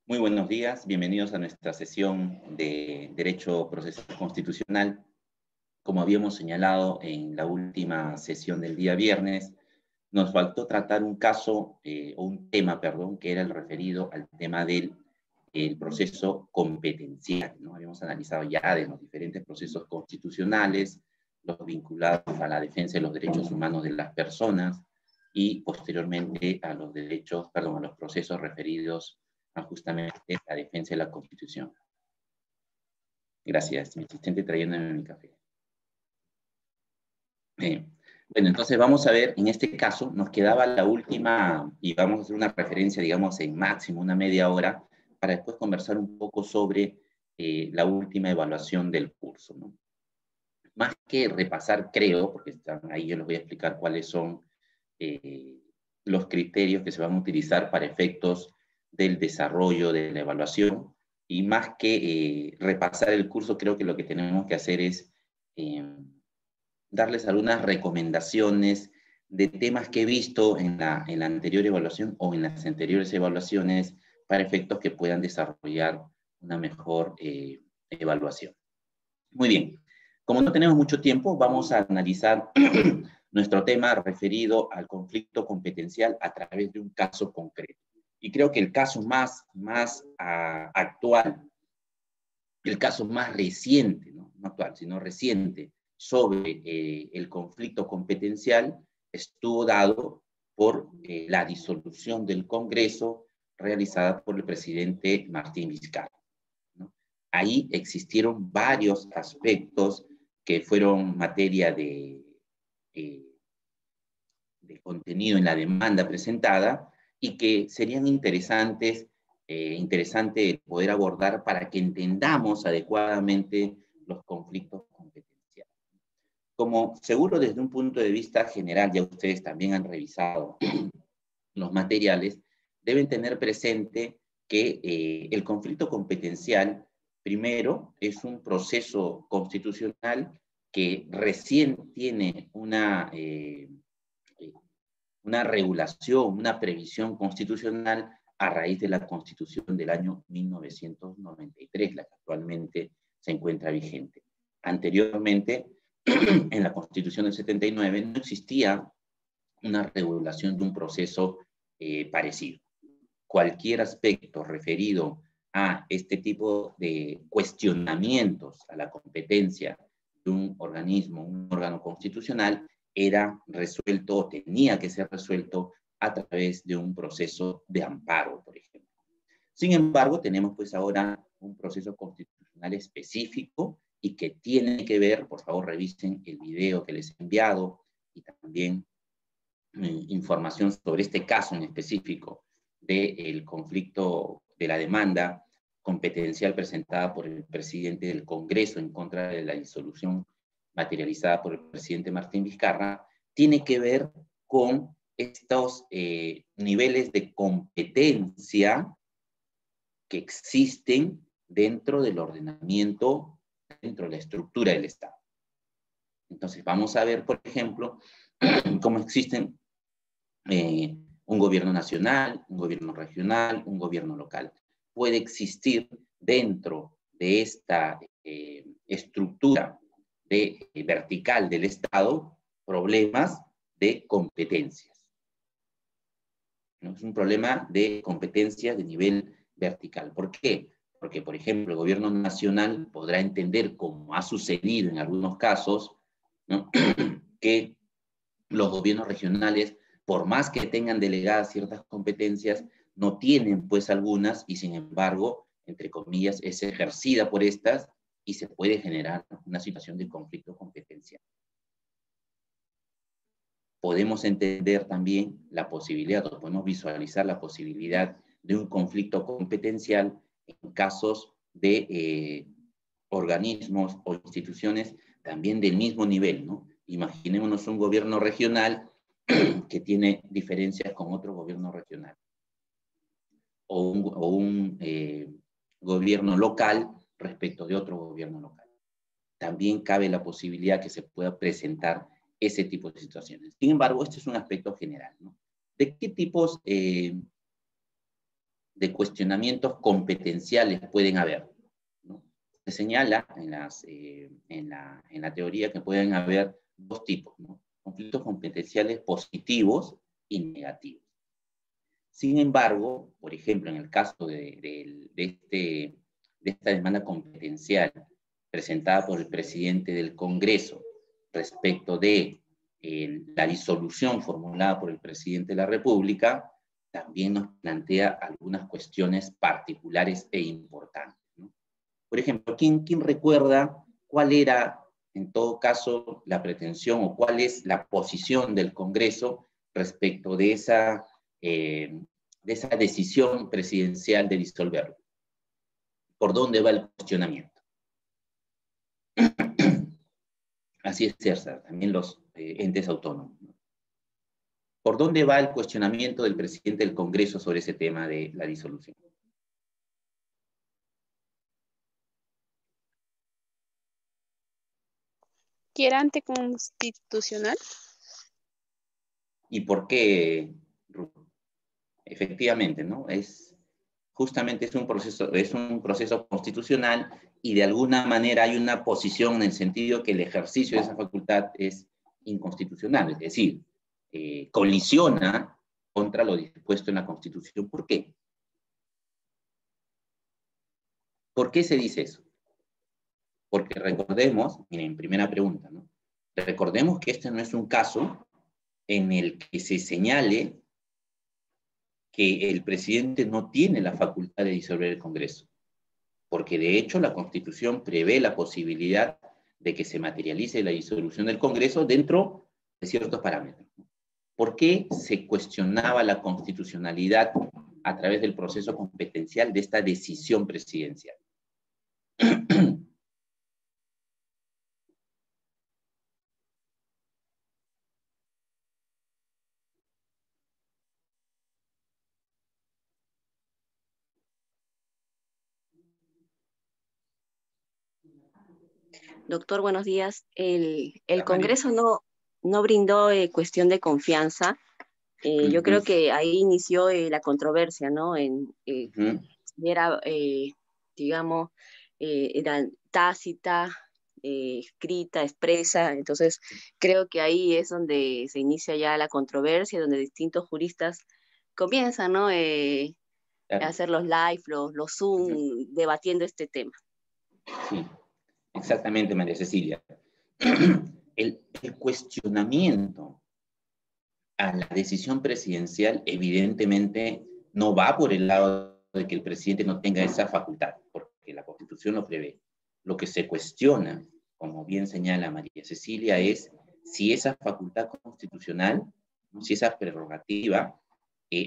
Muy buenos días, bienvenidos a nuestra sesión de Derecho Procesal Constitucional. Como habíamos señalado en la última sesión del día viernes, nos faltó tratar un caso, o un tema, perdón, que era el referido al tema del proceso competencial, ¿no? Habíamos analizado ya de los diferentes procesos constitucionales, los vinculados a la defensa de los derechos humanos de las personas y posteriormente a los derechos, perdón, a los procesos referidos a justamente la defensa de la Constitución. Gracias, mi asistente trayéndome mi café. Bueno, entonces vamos a ver, en este caso nos quedaba la última, y vamos a hacer una referencia, digamos, en máximo una media hora, para después conversar un poco sobre la última evaluación del curso, ¿no? Más que repasar, creo, porque están ahí, yo les voy a explicar cuáles son los criterios que se van a utilizar para efectos del desarrollo de la evaluación, y más que repasar el curso, creo que lo que tenemos que hacer es darles algunas recomendaciones de temas que he visto en la anterior evaluación o en las anteriores evaluaciones para efectos que puedan desarrollar una mejor evaluación. Muy bien, como no tenemos mucho tiempo, vamos a analizar nuestro tema referido al conflicto competencial a través de un caso concreto. Y creo que el caso más actual, el caso más reciente, no actual, sino reciente, sobre el conflicto competencial estuvo dado por la disolución del Congreso realizada por el presidente Martín Vizcarra, ¿no? Ahí existieron varios aspectos que fueron materia de contenido en la demanda presentada y que serían interesante poder abordar para que entendamos adecuadamente los conflictos competenciales. Como seguro desde un punto de vista general, ya ustedes también han revisado los materiales, deben tener presente que el conflicto competencial, primero, es un proceso constitucional que recién tiene una regulación, una previsión constitucional a raíz de la Constitución del año 1993, la que actualmente se encuentra vigente. Anteriormente, en la Constitución del 79, no existía una regulación de un proceso parecido. Cualquier aspecto referido a este tipo de cuestionamientos a la competencia de un organismo, un órgano constitucional, era resuelto o tenía que ser resuelto a través de un proceso de amparo, por ejemplo. Sin embargo, tenemos pues ahora un proceso constitucional específico y que tiene que ver, por favor revisen el video que les he enviado y también información sobre este caso en específico del conflicto de la demanda competencial presentada por el presidente del Congreso en contra de la disolución materializada por el presidente Martín Vizcarra, tiene que ver con estos niveles de competencia que existen dentro del ordenamiento, dentro de la estructura del Estado. Entonces vamos a ver, por ejemplo, cómo existen un gobierno nacional, un gobierno regional, un gobierno local. Puede existir dentro de esta estructura vertical del Estado problemas de competencias, ¿no? Es un problema de competencia de nivel vertical. ¿Por qué? Porque, por ejemplo, el gobierno nacional podrá entender, como ha sucedido en algunos casos, ¿no?, que los gobiernos regionales, por más que tengan delegadas ciertas competencias, no tienen pues algunas y sin embargo, entre comillas, es ejercida por estas y se puede generar una situación de conflicto competencial. Podemos entender también la posibilidad, o podemos visualizar la posibilidad de un conflicto competencial en casos de organismos o instituciones también del mismo nivel, ¿no? Imaginémonos un gobierno regional que tiene diferencias con otro gobierno regional, o un gobierno local respecto de otro gobierno local. También cabe la posibilidad que se pueda presentar ese tipo de situaciones. Sin embargo, este es un aspecto general, ¿no? ¿De qué tipos de de cuestionamientos competenciales pueden haber, ¿no? Se señala en la teoría que pueden haber dos tipos, ¿no? Conflictos competenciales positivos y negativos. Sin embargo, por ejemplo, en el caso de esta demanda competencial presentada por el presidente del Congreso respecto de la disolución formulada por el presidente de la República, también nos plantea algunas cuestiones particulares e importantes, ¿no? Por ejemplo, ¿quién recuerda cuál era, en todo caso, la pretensión o cuál es la posición del Congreso respecto de esa decisión presidencial de disolverlo? ¿Por dónde va el cuestionamiento? Así es, César, también los entes autónomos, ¿no? ¿Por dónde va el cuestionamiento del presidente del Congreso sobre ese tema de la disolución? ¿Que era anticonstitucional? ¿Y por qué? Efectivamente, ¿no? Justamente es un proceso constitucional y de alguna manera hay una posición en el sentido que el ejercicio de esa facultad es inconstitucional, es decir, colisiona contra lo dispuesto en la Constitución. ¿Por qué? ¿Por qué se dice eso? Porque recordemos, miren, primera pregunta, ¿no? Recordemos que este no es un caso en el que se señale que el presidente no tiene la facultad de disolver el Congreso, porque de hecho la Constitución prevé la posibilidad de que se materialice la disolución del Congreso dentro de ciertos parámetros. ¿Por qué se cuestionaba la constitucionalidad a través del proceso competencial de esta decisión presidencial? Doctor, buenos días. El Congreso no brindó cuestión de confianza. Yo creo que ahí inició la controversia, ¿no? Era, digamos, era tácita, escrita, expresa. Entonces, creo que ahí es donde se inicia ya la controversia, donde distintos juristas comienzan, ¿no? A hacer los live, los Zoom, debatiendo este tema. Sí. Exactamente, María Cecilia. El cuestionamiento a la decisión presidencial evidentemente no va por el lado de que el presidente no tenga esa facultad, porque la Constitución lo prevé. Lo que se cuestiona, como bien señala María Cecilia, es si esa facultad constitucional, si esa prerrogativa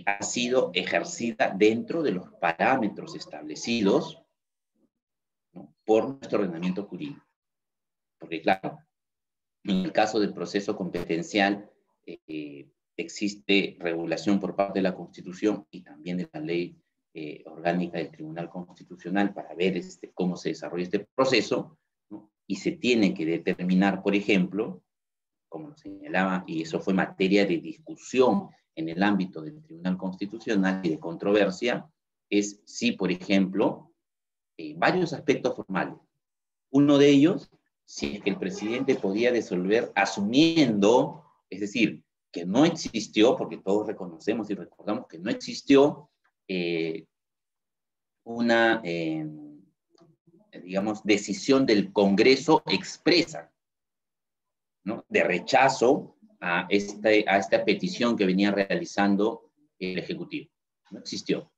ha sido ejercida dentro de los parámetros establecidos, ¿no?, por nuestro ordenamiento jurídico. Porque claro, en el caso del proceso competencial existe regulación por parte de la Constitución y también de la ley orgánica del Tribunal Constitucional para ver cómo se desarrolla este proceso, ¿no? Y se tiene que determinar, por ejemplo, como lo señalaba, y eso fue materia de discusión en el ámbito del Tribunal Constitucional y de controversia, es si, por ejemplo, varios aspectos formales. Uno de ellos, si es que el presidente podía disolver asumiendo, es decir, que no existió, porque todos reconocemos y recordamos que no existió una, digamos, decisión del Congreso expresa, ¿no?, de rechazo a esta petición que venía realizando el Ejecutivo. No existió.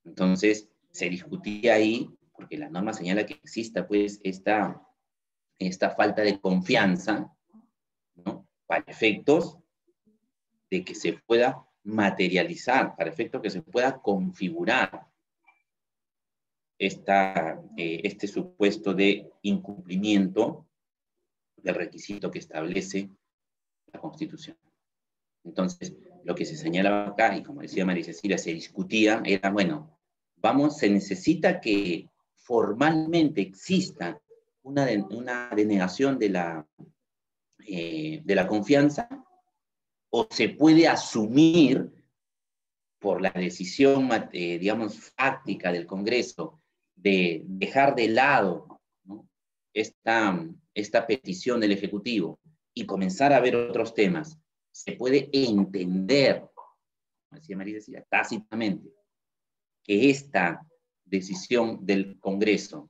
Entonces, se discutía ahí, porque la norma señala que exista, pues, esta falta de confianza, ¿no?, para efectos de que se pueda materializar, para efectos que se pueda configurar este supuesto de incumplimiento del requisito que establece la Constitución. Entonces, lo que se señalaba acá, y como decía María Cecilia, se discutía, era, bueno, se necesita que formalmente exista una denegación de la confianza, o se puede asumir por la decisión, digamos, fáctica del Congreso de dejar de lado, ¿no?, esta petición del Ejecutivo y comenzar a ver otros temas, se puede entender, como decía María Cecilia, tácitamente, que esta decisión del Congreso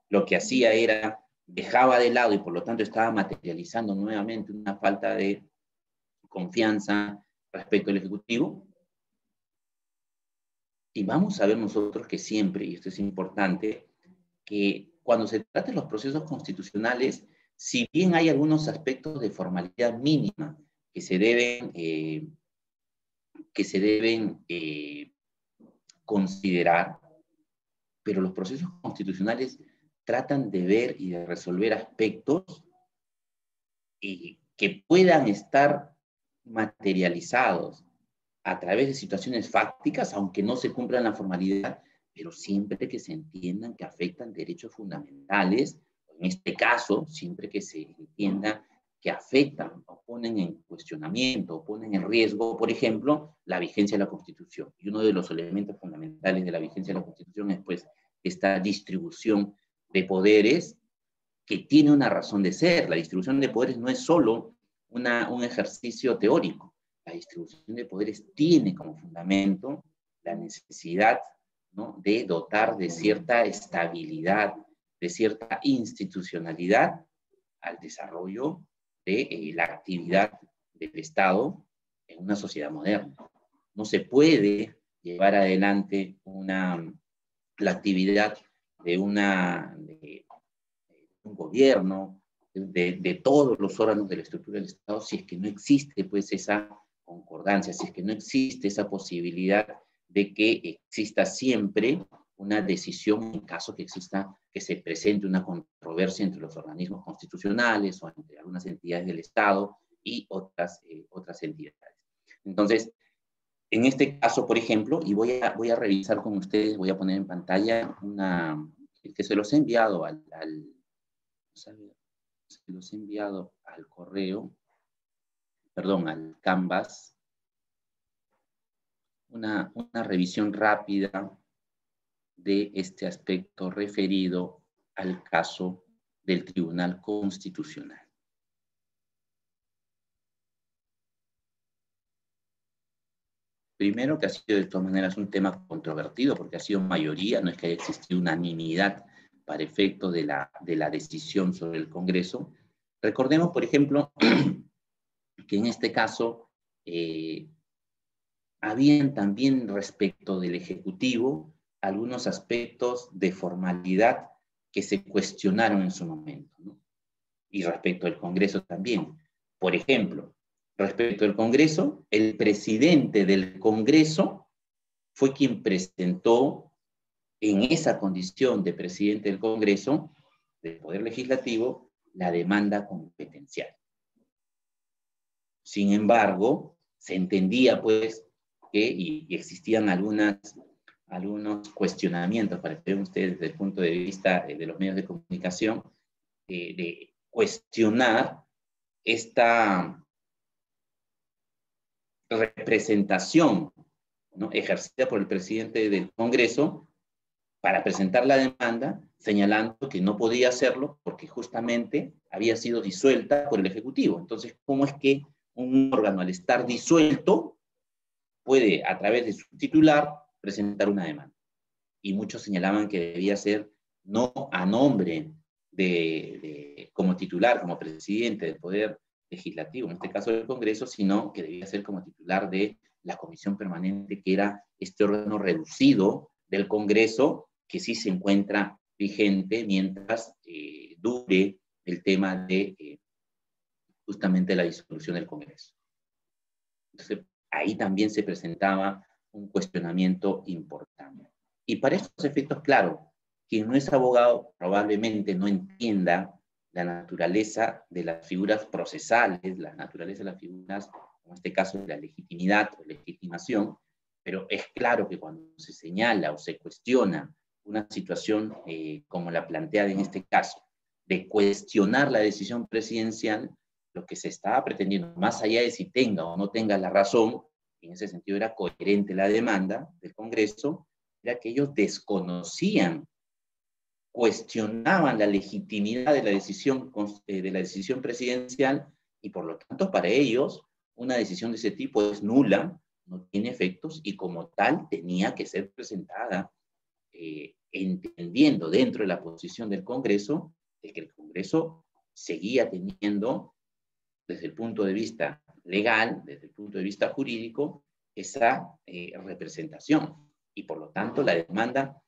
lo que hacía era, dejaba de lado y por lo tanto estaba materializando nuevamente una falta de confianza respecto al Ejecutivo. Y vamos a ver nosotros que siempre, y esto es importante, que cuando se trata de los procesos constitucionales, si bien hay algunos aspectos de formalidad mínima que se deben considerar, pero los procesos constitucionales tratan de ver y de resolver aspectos que puedan estar materializados a través de situaciones fácticas, aunque no se cumplan la formalidad, pero siempre que se entiendan que afectan derechos fundamentales, en este caso, siempre que se entienda que afectan o ponen en cuestionamiento o ponen en riesgo, por ejemplo, la vigencia de la Constitución. Y uno de los elementos fundamentales de la vigencia de la Constitución es, pues, esta distribución de poderes que tiene una razón de ser. La distribución de poderes no es solo un ejercicio teórico. La distribución de poderes tiene como fundamento la necesidad, ¿no?, de dotar de cierta estabilidad, de cierta institucionalidad al desarrollo de la actividad del Estado en una sociedad moderna. No se puede llevar adelante la actividad de un gobierno, de todos los órganos de la estructura del Estado, si es que no existe, pues, esa concordancia, si es que no existe esa posibilidad de que exista siempre una decisión en caso que se presente una controversia entre los organismos constitucionales o entre algunas entidades del Estado y otras entidades. Entonces, en este caso, por ejemplo, y voy a revisar con ustedes, voy a poner en pantalla que se los he enviado al correo, perdón, al Canvas, una revisión rápida de este aspecto referido al caso del Tribunal Constitucional. Primero, que ha sido de todas maneras un tema controvertido, porque ha sido mayoría, no es que haya existido unanimidad para efecto de la decisión sobre el Congreso. Recordemos, por ejemplo, que en este caso habían también respecto del Ejecutivo algunos aspectos de formalidad que se cuestionaron en su momento, ¿no? Y respecto al Congreso también. Por ejemplo, respecto al Congreso, el presidente del Congreso fue quien presentó en esa condición de presidente del Congreso, del Poder Legislativo, la demanda competencial. Sin embargo, se entendía, pues, y existían algunos cuestionamientos, para que vean ustedes desde el punto de vista de los medios de comunicación, de cuestionar esta representación, ¿no?, ejercida por el presidente del Congreso para presentar la demanda, señalando que no podía hacerlo porque justamente había sido disuelta por el Ejecutivo. Entonces, ¿cómo es que un órgano, al estar disuelto, puede, a través de su titular, presentar una demanda? Y muchos señalaban que debía ser no a nombre como titular, como presidente del Poder Legislativo, en este caso del Congreso, sino que debía ser como titular de la Comisión Permanente, que era este órgano reducido del Congreso, que sí se encuentra vigente mientras dure el tema de justamente la disolución del Congreso. Entonces, ahí también se presentaba un cuestionamiento importante. Y para estos efectos, claro, quien no es abogado probablemente no entienda la naturaleza de las figuras procesales, la naturaleza de las figuras, en este caso, de la legitimidad o legitimación, pero es claro que cuando se señala o se cuestiona una situación como la planteada en este caso, de cuestionar la decisión presidencial, lo que se estaba pretendiendo, más allá de si tenga o no tenga la razón, en ese sentido era coherente la demanda del Congreso, era que ellos desconocían, cuestionaban la legitimidad de la decisión presidencial, y por lo tanto para ellos una decisión de ese tipo es nula, no tiene efectos, y como tal tenía que ser presentada entendiendo dentro de la posición del Congreso de que el Congreso seguía teniendo, desde el punto de vista legal, desde el punto de vista jurídico, esa representación. Y por lo tanto la demanda,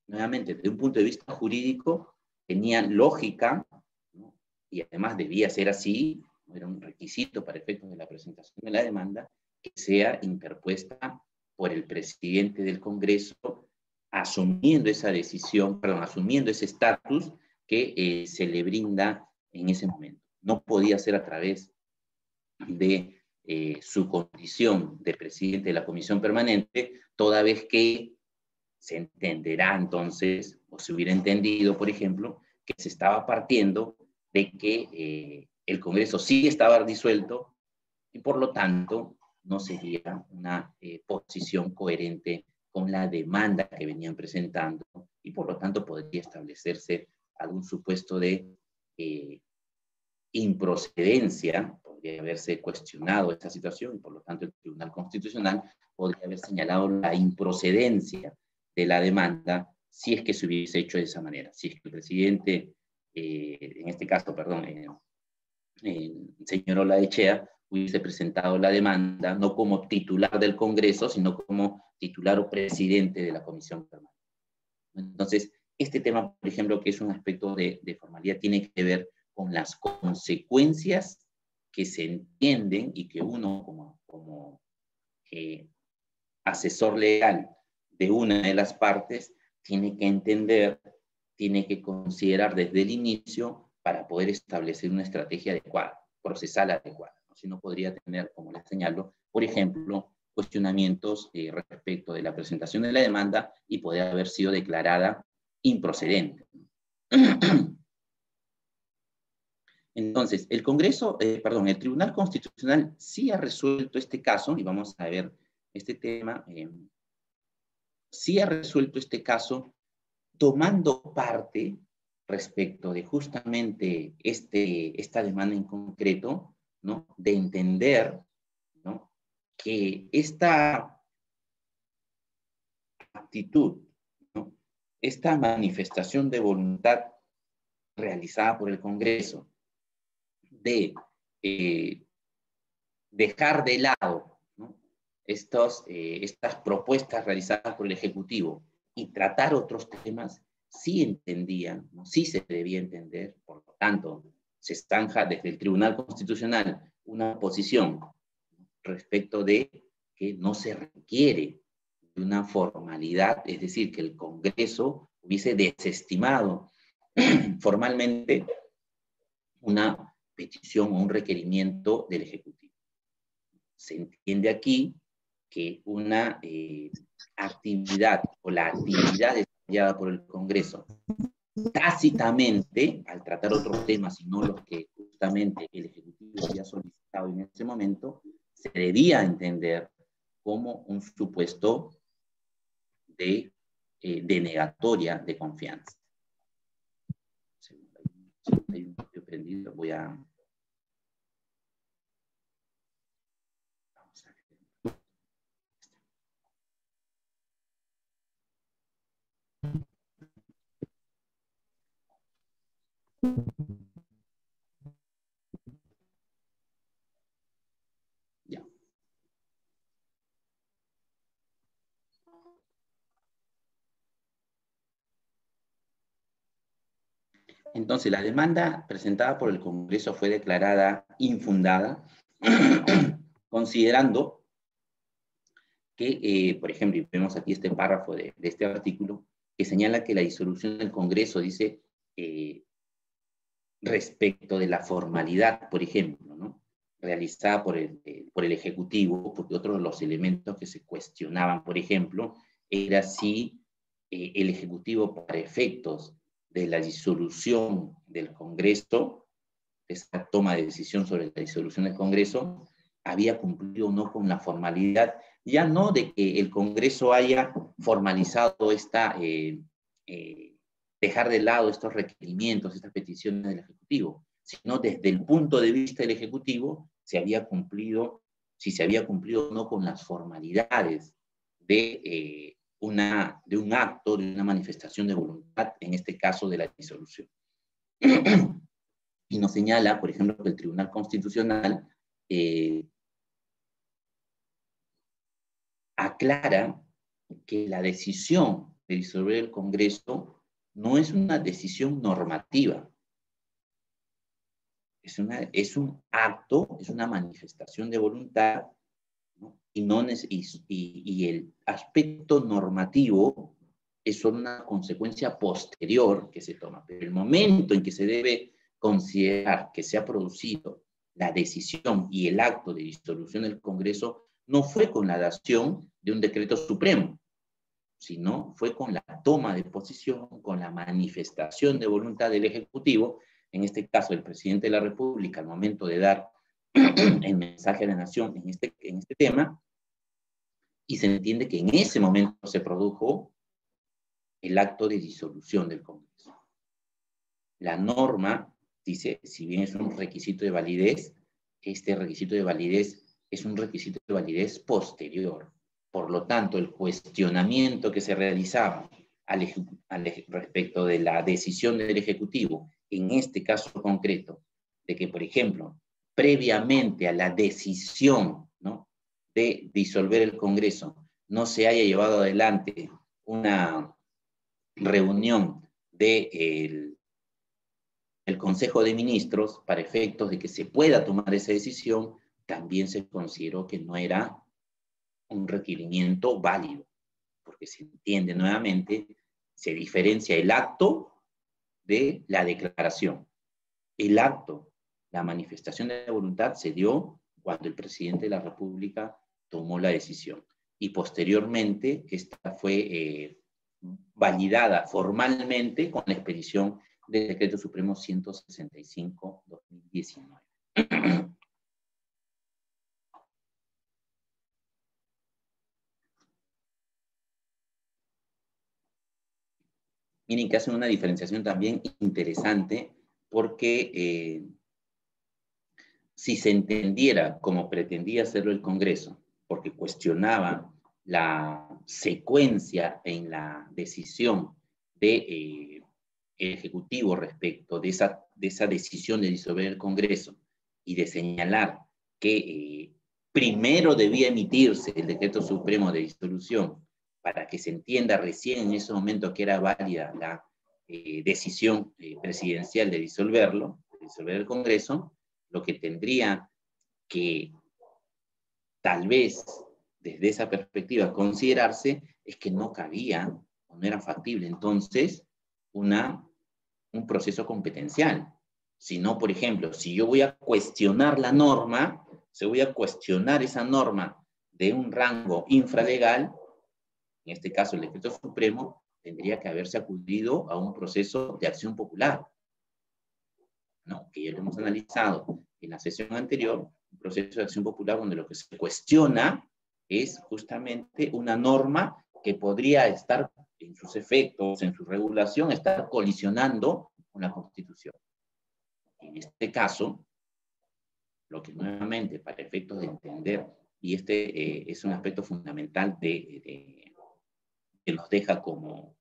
nuevamente, desde un punto de vista jurídico, tenía lógica, ¿no? Y además debía ser así, era un requisito para efectos de la presentación de la demanda, que sea interpuesta por el presidente del Congreso, asumiendo esa decisión, perdón, asumiendo ese estatus que se le brinda en ese momento. No podía ser a través de su condición de presidente de la Comisión Permanente, toda vez que se entenderá entonces, o se hubiera entendido, por ejemplo, que se estaba partiendo de que el Congreso sí estaba disuelto y por lo tanto no sería una posición coherente con la demanda que venían presentando y por lo tanto podría establecerse algún supuesto de improcedencia, podría haberse cuestionado esta situación y por lo tanto el Tribunal Constitucional podría haber señalado la improcedencia de la demanda si es que se hubiese hecho de esa manera. Si es que el presidente, en este caso, perdón, el señor Olaechea hubiese presentado la demanda no como titular del Congreso, sino como titular o presidente de la Comisión Permanente. Entonces, este tema, por ejemplo, que es un aspecto de formalidad, tiene que ver con las consecuencias que se entienden y que uno como asesor legal de una de las partes tiene que entender, tiene que considerar desde el inicio para poder establecer una estrategia adecuada, procesal adecuada. Si no podría tener, como les señalo, por ejemplo, cuestionamientos respecto de la presentación de la demanda y poder haber sido declarada improcedente. Entonces, el Tribunal Constitucional sí ha resuelto este caso, y vamos a ver este tema, sí ha resuelto este caso tomando parte respecto de justamente esta demanda en concreto, ¿no? De entender, ¿no? Que esta actitud, ¿no? Esta manifestación de voluntad realizada por el Congreso de dejar de lado, ¿no? estas propuestas realizadas por el Ejecutivo y tratar otros temas, sí entendían, ¿no? Sí se debía entender, por lo tanto, se zanja desde el Tribunal Constitucional una posición respecto de que no se requiere de una formalidad, es decir, que el Congreso hubiese desestimado formalmente una petición o un requerimiento del Ejecutivo. Se entiende aquí que una actividad o la actividad desarrollada por el Congreso tácitamente, al tratar otros temas y no los que justamente el Ejecutivo había solicitado en ese momento, se debía entender como un supuesto de denegatoria de confianza. Hay un video prendido, voy a... Vamos a ver. Ya. Entonces, la demanda presentada por el Congreso fue declarada infundada, considerando que, por ejemplo, y vemos aquí este párrafo de este artículo, que señala que la disolución del Congreso dice respecto de la formalidad, por ejemplo, ¿no? Realizada por el Ejecutivo, porque otro de los elementos que se cuestionaban, por ejemplo, era si el Ejecutivo, para efectos de la disolución del Congreso, esa toma de decisión sobre la disolución del Congreso, había cumplido o no con la formalidad, ya no de que el Congreso haya formalizado dejar de lado estos requerimientos, estas peticiones del Ejecutivo, sino desde el punto de vista del Ejecutivo, si se había cumplido o no con las formalidades de un acto, de una manifestación de voluntad, en este caso de la disolución. Y nos señala, por ejemplo, que el Tribunal Constitucional aclara que la decisión de disolver el Congreso no es una decisión normativa. Es un acto, es una manifestación de voluntad, ¿no? Y el aspecto normativo es solo una consecuencia posterior que se toma. Pero el momento en que se debe considerar que se ha producido la decisión y el acto de disolución del Congreso no fue con la dación de un decreto supremo, sino fue con la toma de posición, con la manifestación de voluntad del Ejecutivo, en este caso el presidente de la República, al momento de dar el mensaje a la nación en este tema, y se entiende que en ese momento se produjo el acto de disolución del Congreso. La norma dice, si bien es un requisito de validez, este requisito de validez es un requisito de validez posterior. Por lo tanto, el cuestionamiento que se realizaba respecto de la decisión del Ejecutivo, en este caso concreto, de que, por ejemplo, previamente a la decisión, ¿no?, de disolver el Congreso, no se haya llevado adelante una reunión del Consejo de Ministros para efectos de que se pueda tomar esa decisión, también se consideró que no era un requerimiento válido, porque se entiende nuevamente, se diferencia el acto de la declaración. El acto, la manifestación de voluntad se dio cuando el presidente de la República tomó la decisión. Y posteriormente, esta fue validada formalmente con la expedición del Decreto Supremo 165/2019. Miren que hacen una diferenciación también interesante, porque si se entendiera como pretendía hacerlo el Congreso, porque cuestionaba la secuencia en la decisión del Ejecutivo respecto de esa decisión de disolver el Congreso y de señalar que primero debía emitirse el Decreto Supremo de Disolución para que se entienda recién en ese momento que era válida la decisión presidencial de disolver el Congreso, lo que tendría que tal vez desde esa perspectiva considerarse es que no cabía o no era factible entonces un proceso competencial. Sino, por ejemplo, si yo voy a cuestionar la norma, si voy a cuestionar esa norma de un rango infralegal, en este caso el Decreto Supremo, tendría que haberse acudido a un proceso de acción popular, ¿no?, que ya lo hemos analizado en la sesión anterior, un proceso de acción popular donde lo que se cuestiona es justamente una norma que podría estar en sus efectos, en su regulación, estar colisionando con la Constitución. En este caso, lo que nuevamente, para efectos de entender, y es un aspecto fundamental que nos deja como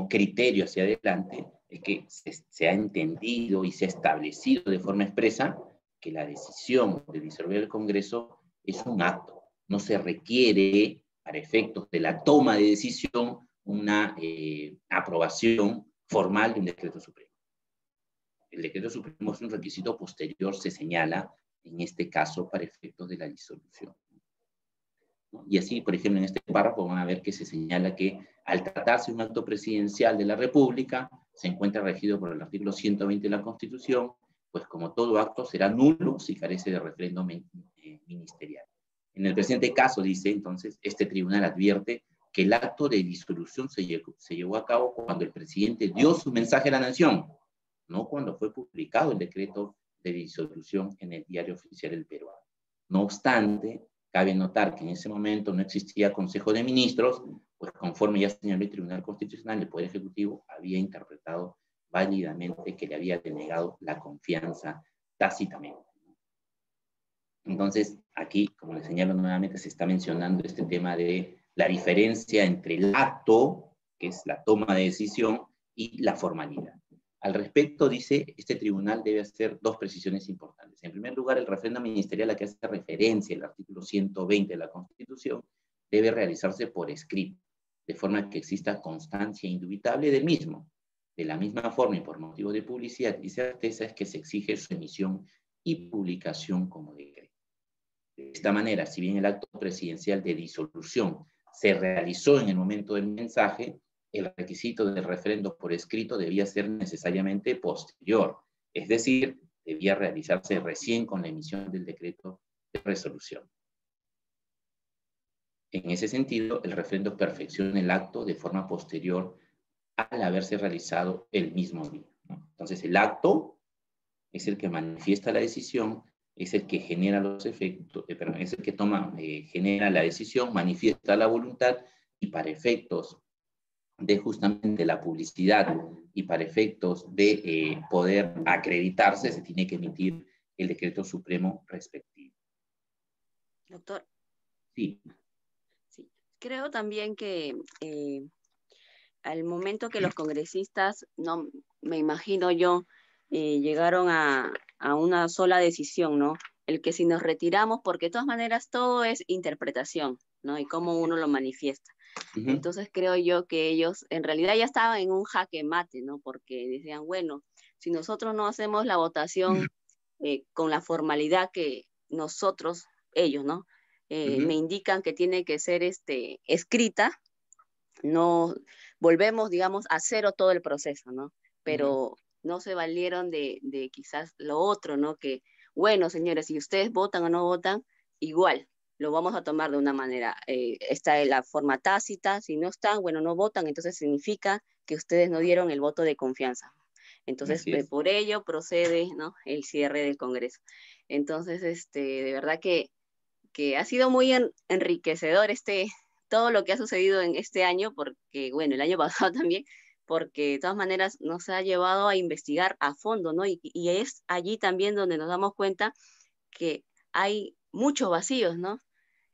criterio hacia adelante, es que se ha entendido y se ha establecido de forma expresa que la decisión de disolver el Congreso es un acto. No se requiere, para efectos de la toma de decisión, una aprobación formal de un decreto supremo. El decreto supremo es un requisito posterior, se señala, en este caso, para efectos de la disolución. Y así, por ejemplo, en este párrafo van a ver que se señala que al tratarse de un acto presidencial de la República, se encuentra regido por el artículo 120 de la Constitución, pues como todo acto será nulo si carece de referéndum ministerial. En el presente caso, dice entonces, este tribunal advierte que el acto de disolución se llevó a cabo cuando el presidente dio su mensaje a la nación, no cuando fue publicado el decreto de disolución en el Diario Oficial del Peruano. No obstante, cabe notar que en ese momento no existía Consejo de Ministros, pues conforme ya señaló el Tribunal Constitucional, el Poder Ejecutivo había interpretado válidamente que le había denegado la confianza tácitamente. Entonces, aquí, como les señalo nuevamente, se está mencionando este tema de la diferencia entre el acto, que es la toma de decisión, y la formalidad. Al respecto, dice, este tribunal debe hacer dos precisiones importantes. En primer lugar, el referendo ministerial a que hace referencia el artículo 120 de la Constitución debe realizarse por escrito, de forma que exista constancia indubitable del mismo. De la misma forma y por motivo de publicidad y certeza es que se exige su emisión y publicación como decreto. De esta manera, si bien el acto presidencial de disolución se realizó en el momento del mensaje, el requisito del referendo por escrito debía ser necesariamente posterior, es decir, debía realizarse recién con la emisión del decreto de resolución. En ese sentido, el referendo perfecciona el acto de forma posterior al haberse realizado el mismo día, ¿no? Entonces, el acto es el que manifiesta la decisión, es el que genera los efectos, es el que genera la decisión, manifiesta la voluntad, y para efectos de justamente la publicidad y para efectos de poder acreditarse, se tiene que emitir el decreto supremo respectivo. Doctor. Sí. Sí. Creo también que al momento que los congresistas, no me imagino yo, llegaron a una sola decisión, ¿no? El que si nos retiramos, porque de todas maneras todo es interpretación, ¿no? Y cómo uno lo manifiesta. Entonces creo yo que ellos en realidad ya estaban en un jaque mate, ¿no? Porque decían, bueno, si nosotros no hacemos la votación con la formalidad que nosotros, ellos, ¿no? Me indican que tiene que ser escrita, no volvemos, digamos, a cero todo el proceso, ¿no? Pero no se valieron de quizás lo otro, ¿no? Que, bueno, señores, si ustedes votan o no votan, igual, lo vamos a tomar de una manera. Está la forma tácita, si no están, bueno, no votan, entonces significa que ustedes no dieron el voto de confianza. Entonces, por ello procede, ¿no?, el cierre del Congreso. Entonces, de verdad que ha sido muy enriquecedor todo lo que ha sucedido en este año, porque, bueno, el año pasado también, porque de todas maneras nos ha llevado a investigar a fondo, ¿no? Y es allí también donde nos damos cuenta que hay muchos vacíos, ¿no?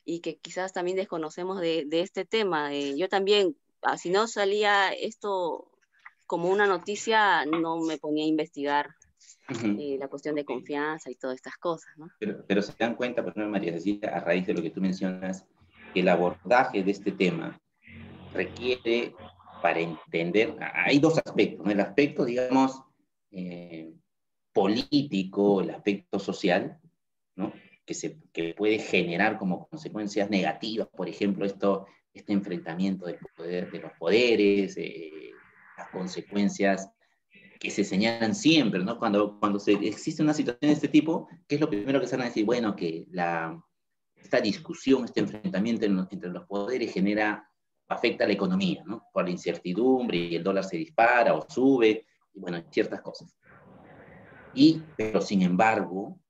Y que quizás también desconocemos de este tema. Yo también, si no salía esto como una noticia, no me ponía a investigar la cuestión de confianza y todas estas cosas, ¿no? Pero se dan cuenta, por ejemplo, María Cecilia, a raíz de lo que tú mencionas, que el abordaje de este tema requiere, para entender, hay dos aspectos, ¿no? El aspecto, digamos, político, el aspecto social, ¿no? Que puede generar como consecuencias negativas, por ejemplo, este enfrentamiento de los poderes, las consecuencias que se señalan siempre, ¿no? Cuando existe una situación de este tipo, ¿qué es lo primero que se van a decir? Bueno, que esta discusión, este enfrentamiento entre los poderes afecta a la economía, ¿no? Por la incertidumbre, y el dólar se dispara o sube, y bueno, ciertas cosas. Pero sin embargo,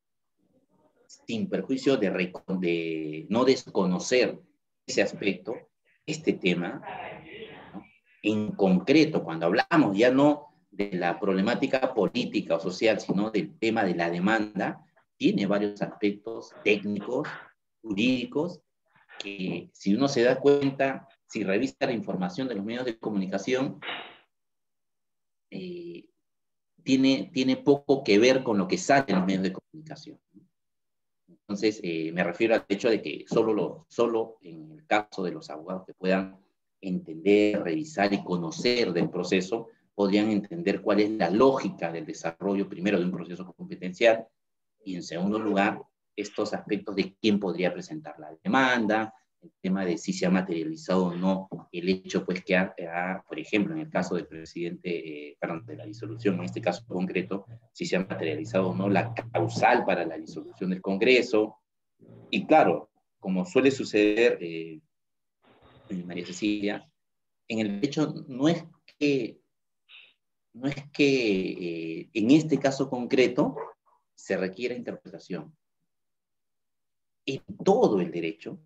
sin perjuicio de no desconocer ese aspecto, este tema, ¿no?, en concreto, cuando hablamos ya no de la problemática política o social, sino del tema de la demanda, tiene varios aspectos técnicos, jurídicos, que si uno se da cuenta, si revisa la información de los medios de comunicación, tiene poco que ver con lo que sale en los medios de comunicación. Entonces, me refiero al hecho de que solo en el caso de los abogados que puedan entender, revisar y conocer del proceso, podrían entender cuál es la lógica del desarrollo, primero, de un proceso competencial, y en segundo lugar, estos aspectos de quién podría presentar la demanda, el tema de si se ha materializado o no el hecho, pues, que por ejemplo, en el caso del presidente, de la disolución, en este caso concreto, si se ha materializado o no la causal para la disolución del Congreso. Y claro, como suele suceder, María Cecilia, en el hecho no es que en este caso concreto se requiera interpretación. en todo el derecho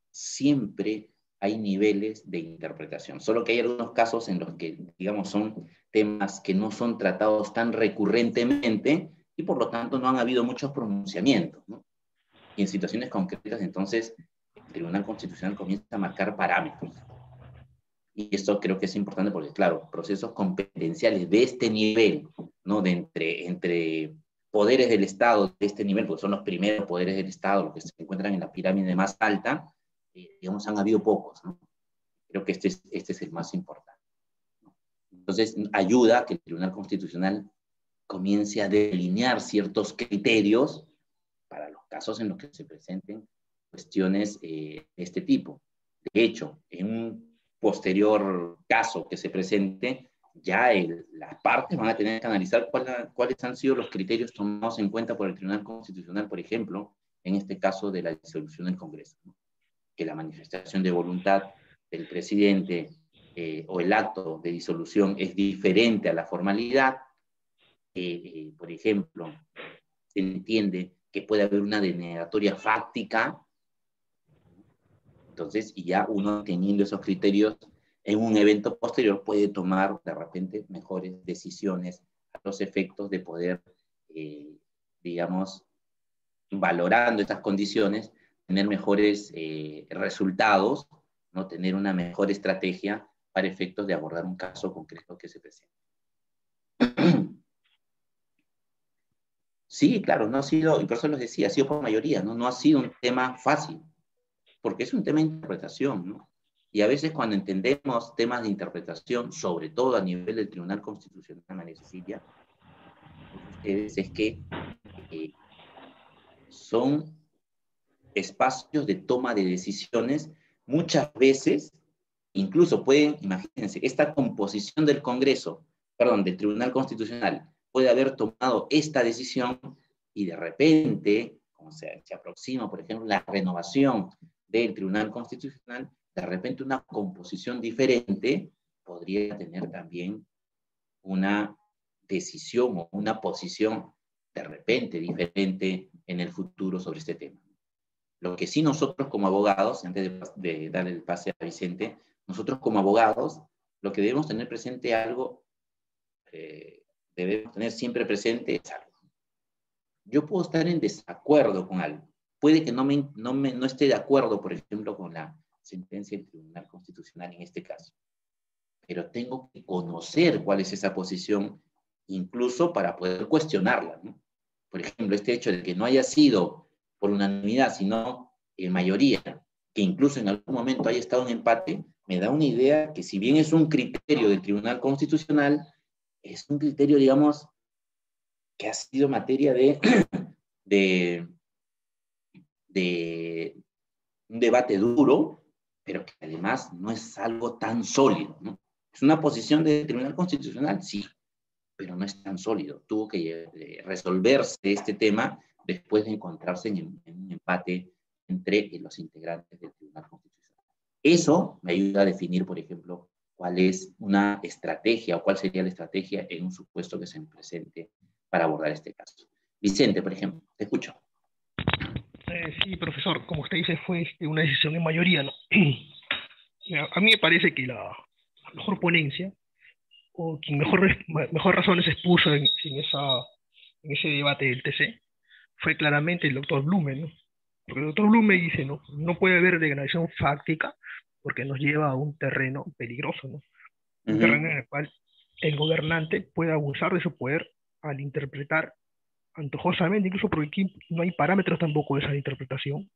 siempre hay niveles de interpretación, solo que hay algunos casos en los que, digamos, son temas que no son tratados tan recurrentemente y por lo tanto no han habido muchos pronunciamientos, ¿no? Y en situaciones concretas, entonces, el Tribunal Constitucional comienza a marcar parámetros. Y esto creo que es importante porque, claro, procesos competenciales de este nivel, ¿no? De entre poderes del Estado de este nivel, porque son los primeros poderes del Estado, los que se encuentran en la pirámide más alta, digamos, han habido pocos, ¿no? Creo que este es el más importante, ¿no? Entonces, ayuda a que el Tribunal Constitucional comience a delinear ciertos criterios para los casos en los que se presenten cuestiones de este tipo. De hecho, en un posterior caso que se presente, ya las partes van a tener que analizar cuáles han sido los criterios tomados en cuenta por el Tribunal Constitucional, por ejemplo, en este caso de la disolución del Congreso, ¿no? Que la manifestación de voluntad del presidente o el acto de disolución es diferente a la formalidad. Por ejemplo, se entiende que puede haber una denegatoria fáctica. Entonces, y ya uno teniendo esos criterios en un evento posterior puede tomar de repente mejores decisiones a los efectos de poder, digamos, valorando estas condiciones, tener mejores resultados, ¿no? Tener una mejor estrategia para efectos de abordar un caso concreto que se presente. Sí, claro, no ha sido, y por eso les decía, ha sido por mayoría, ¿no? No ha sido un tema fácil, porque es un tema de interpretación, ¿no? Y a veces cuando entendemos temas de interpretación, sobre todo a nivel del Tribunal Constitucional, María Cecilia, es que son espacios de toma de decisiones, muchas veces, incluso pueden, imagínense, esta composición del Congreso, perdón, del Tribunal Constitucional, puede haber tomado esta decisión y de repente, como se aproxima, por ejemplo, la renovación del Tribunal Constitucional, de repente una composición diferente podría tener también una decisión o una posición de repente diferente en el futuro sobre este tema. Lo que sí nosotros como abogados, antes de darle el pase a Vicente, nosotros como abogados, lo que debemos tener presente algo, debemos tener siempre presente es algo. Yo puedo estar en desacuerdo con algo. Puede que no esté de acuerdo, por ejemplo, con la sentencia del Tribunal Constitucional en este caso. Pero tengo que conocer cuál es esa posición, incluso para poder cuestionarla, ¿no? Por ejemplo, este hecho de que no haya sido por unanimidad, sino en mayoría, que incluso en algún momento haya estado en empate, me da una idea que si bien es un criterio del Tribunal Constitucional, es un criterio, digamos, que ha sido materia de un debate duro, pero que además no es algo tan sólido, ¿no? ¿Es una posición del Tribunal Constitucional? Sí, pero no es tan sólido. Tuvo que resolverse este tema después de encontrarse en un empate entre los integrantes del Tribunal Constitucional. Eso me ayuda a definir, por ejemplo, cuál es una estrategia o cuál sería la estrategia en un supuesto que se me presente para abordar este caso. Vicente, por ejemplo, te escucho. Sí, profesor, como usted dice, fue una decisión en mayoría, ¿no? A mí me parece que la mejor ponencia, o quien mejor razones expuso en ese debate del TC, fue claramente el doctor Blume, ¿no? Porque el doctor Blume dice, no puede haber degradación fáctica porque nos lleva a un terreno peligroso, ¿no? Un terreno en el cual el gobernante puede abusar de su poder al interpretar antojosamente, incluso porque aquí no hay parámetros tampoco de esa interpretación,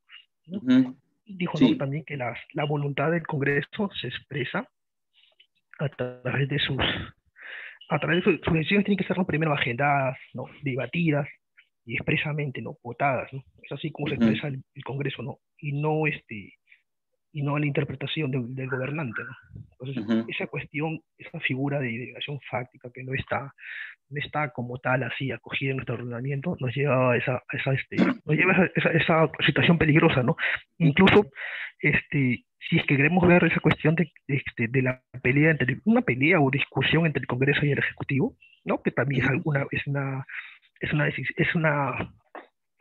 ¿no? Dijo, sí, ¿no? También que la voluntad del Congreso se expresa a través de sus decisiones, tienen que ser, ¿no?, primero agendadas, ¿no?, debatidas y expresamente, ¿no?, votadas, ¿no? Es así como se expresa el Congreso, ¿no? Y no a la interpretación del gobernante, ¿no? Entonces, esa cuestión, esa figura de delegación fáctica que no está como tal así acogida en nuestro ordenamiento, nos lleva a esa situación peligrosa, ¿no? Incluso, si es que queremos ver esa cuestión de la pelea una pelea o discusión entre el Congreso y el Ejecutivo, ¿no?, que también es una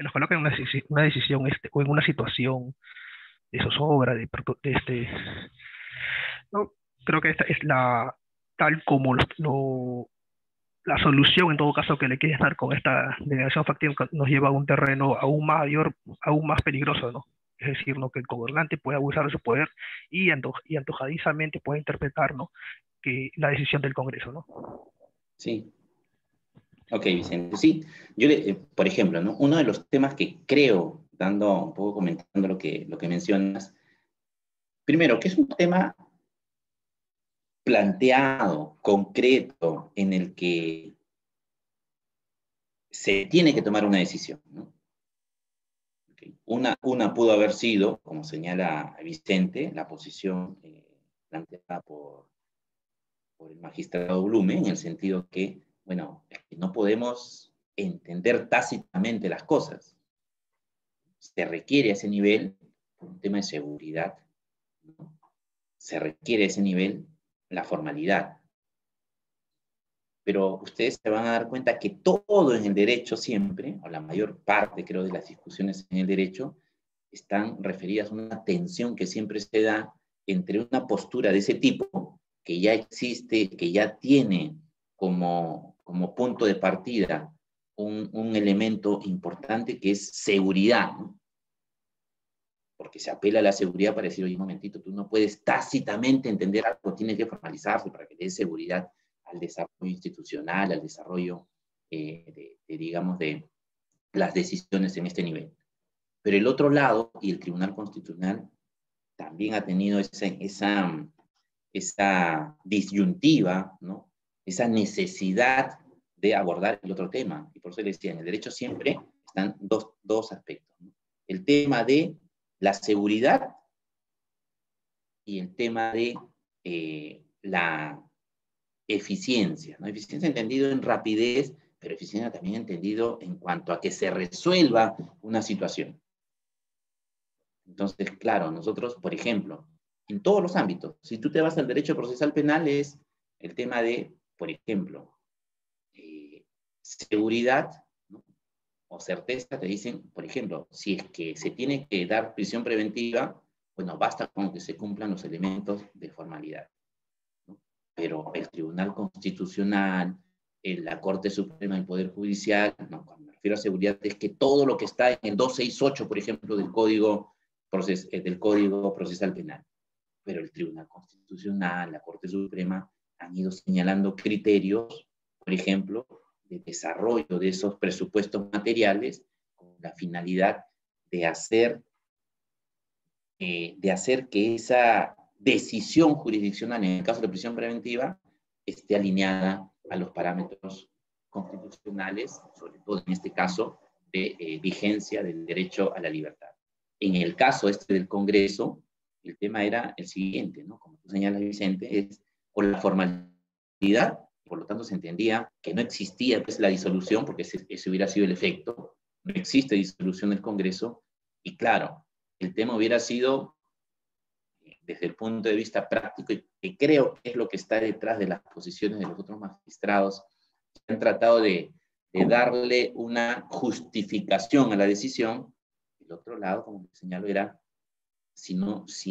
nos coloca en una decisión o en una situación de zozobra, ¿no? Creo que esta es tal como la solución en todo caso que le quieres dar con esta denegación factible nos lleva a un terreno aún mayor, aún más peligroso, ¿no? Es decir, ¿no? Que el gobernante puede abusar de su poder y antojadizamente puede interpretar, ¿no? Que la decisión del Congreso, ¿no? Sí. Ok, Vicente. Sí, por ejemplo, ¿no? Uno de los temas que creo, dando un poco comentando lo que mencionas, primero, que es un tema planteado, concreto, en el que se tiene que tomar una decisión, ¿no? Okay. Una pudo haber sido, como señala Vicente, la posición planteada por el magistrado Blume, en el sentido que, bueno, es que no podemos entender tácitamente las cosas. Se requiere a ese nivel, por un tema de seguridad, ¿no? Se requiere a ese nivel la formalidad. Pero ustedes se van a dar cuenta que todo en el derecho siempre, o la mayor parte, creo, de las discusiones en el derecho, están referidas a una tensión que siempre se da entre una postura de ese tipo, que ya existe, que ya tiene como punto de partida un elemento importante que es seguridad, ¿no? Porque se apela a la seguridad para decir, oye, un momentito, tú no puedes tácitamente entender algo, tienes que formalizarse para que le dé seguridad al desarrollo institucional, al desarrollo, digamos, de las decisiones en este nivel. Pero el otro lado, y el Tribunal Constitucional también ha tenido esa disyuntiva, ¿no? Esa necesidad de abordar el otro tema. Y por eso les decía, en el derecho siempre están dos aspectos, ¿no? El tema de la seguridad y el tema de la eficiencia, ¿no? Eficiencia entendido en rapidez, pero eficiencia también entendido en cuanto a que se resuelva una situación. Entonces, claro, nosotros, por ejemplo, en todos los ámbitos, si tú te vas al derecho procesal penal, es el tema de, por ejemplo, seguridad, ¿no? O certeza, te dicen, por ejemplo, si es que se tiene que dar prisión preventiva, bueno, basta con que se cumplan los elementos de formalidad, ¿no? Pero el Tribunal Constitucional, la Corte Suprema del Poder Judicial, no, cuando me refiero a seguridad, es que todo lo que está en el 268, por ejemplo, del Código Procesal Penal, pero el Tribunal Constitucional, la Corte Suprema, han ido señalando criterios, por ejemplo, de desarrollo de esos presupuestos materiales con la finalidad de hacer que esa decisión jurisdiccional, en el caso de prisión preventiva, esté alineada a los parámetros constitucionales, sobre todo en este caso de vigencia del derecho a la libertad. En el caso del Congreso, el tema era el siguiente, ¿no? Como tú señalas, Vicente, es por la formalidad, por lo tanto se entendía que no existía pues, la disolución, porque ese hubiera sido el efecto, no existe disolución del Congreso, y claro, el tema hubiera sido, desde el punto de vista práctico, y que creo que es lo que está detrás de las posiciones de los otros magistrados, que han tratado de darle una justificación a la decisión. El otro lado, como te señalo, era, si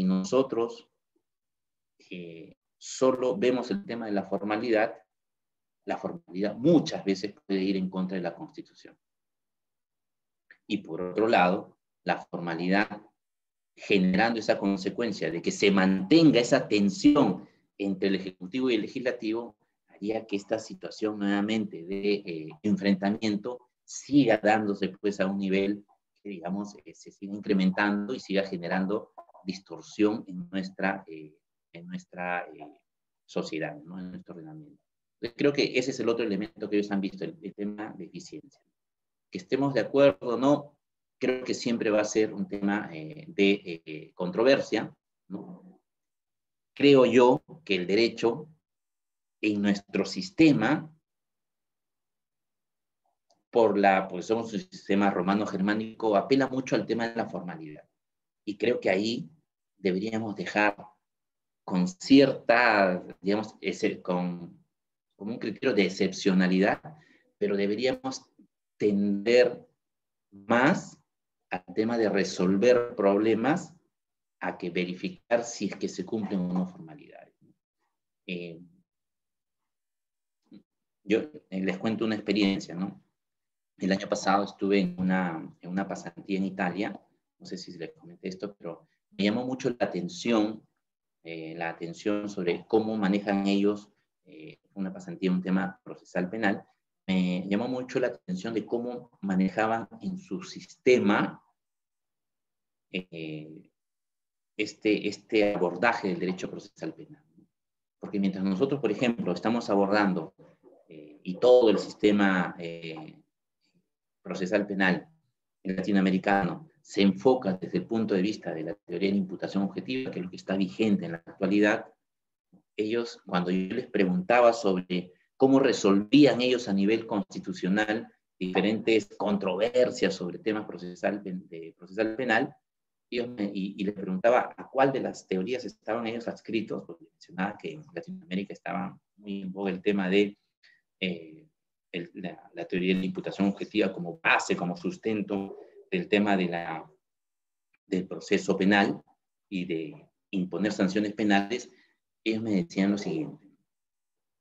nosotros solo vemos el tema de la formalidad muchas veces puede ir en contra de la Constitución. Y por otro lado, la formalidad generando esa consecuencia de que se mantenga esa tensión entre el Ejecutivo y el Legislativo, haría que esta situación nuevamente de enfrentamiento siga dándose pues a un nivel que, digamos, se siga incrementando y siga generando distorsión en nuestra sociedad, ¿no? En nuestro ordenamiento. Entonces, creo que ese es el otro elemento que ellos han visto, el tema de eficiencia. Que estemos de acuerdo o no, creo que siempre va a ser un tema de controversia, ¿no? Creo yo que el derecho en nuestro sistema, porque somos un sistema romano-germánico, apela mucho al tema de la formalidad. Y creo que ahí deberíamos dejar con cierta, digamos, con un criterio de excepcionalidad, pero deberíamos tender más al tema de resolver problemas a que verificar si es que se cumplen o no formalidades. Yo les cuento una experiencia, ¿no? El año pasado estuve en una pasantía en Italia, no sé si les comenté esto, pero me llamó mucho la atención sobre cómo manejan ellos una pasantía, un tema procesal penal. Me llamó mucho la atención de cómo manejaban en su sistema este abordaje del derecho procesal penal. Porque mientras nosotros, por ejemplo, estamos abordando y todo el sistema procesal penal latinoamericano se enfoca desde el punto de vista de la teoría de la imputación objetiva, que es lo que está vigente en la actualidad, ellos, cuando yo les preguntaba sobre cómo resolvían ellos a nivel constitucional diferentes controversias sobre temas procesal penal, y les preguntaba a cuál de las teorías estaban ellos adscritos, porque mencionaba que en Latinoamérica estaba muy en boga el tema de la teoría de la imputación objetiva como base, como sustento del tema del proceso penal y de imponer sanciones penales. Ellos me decían lo siguiente,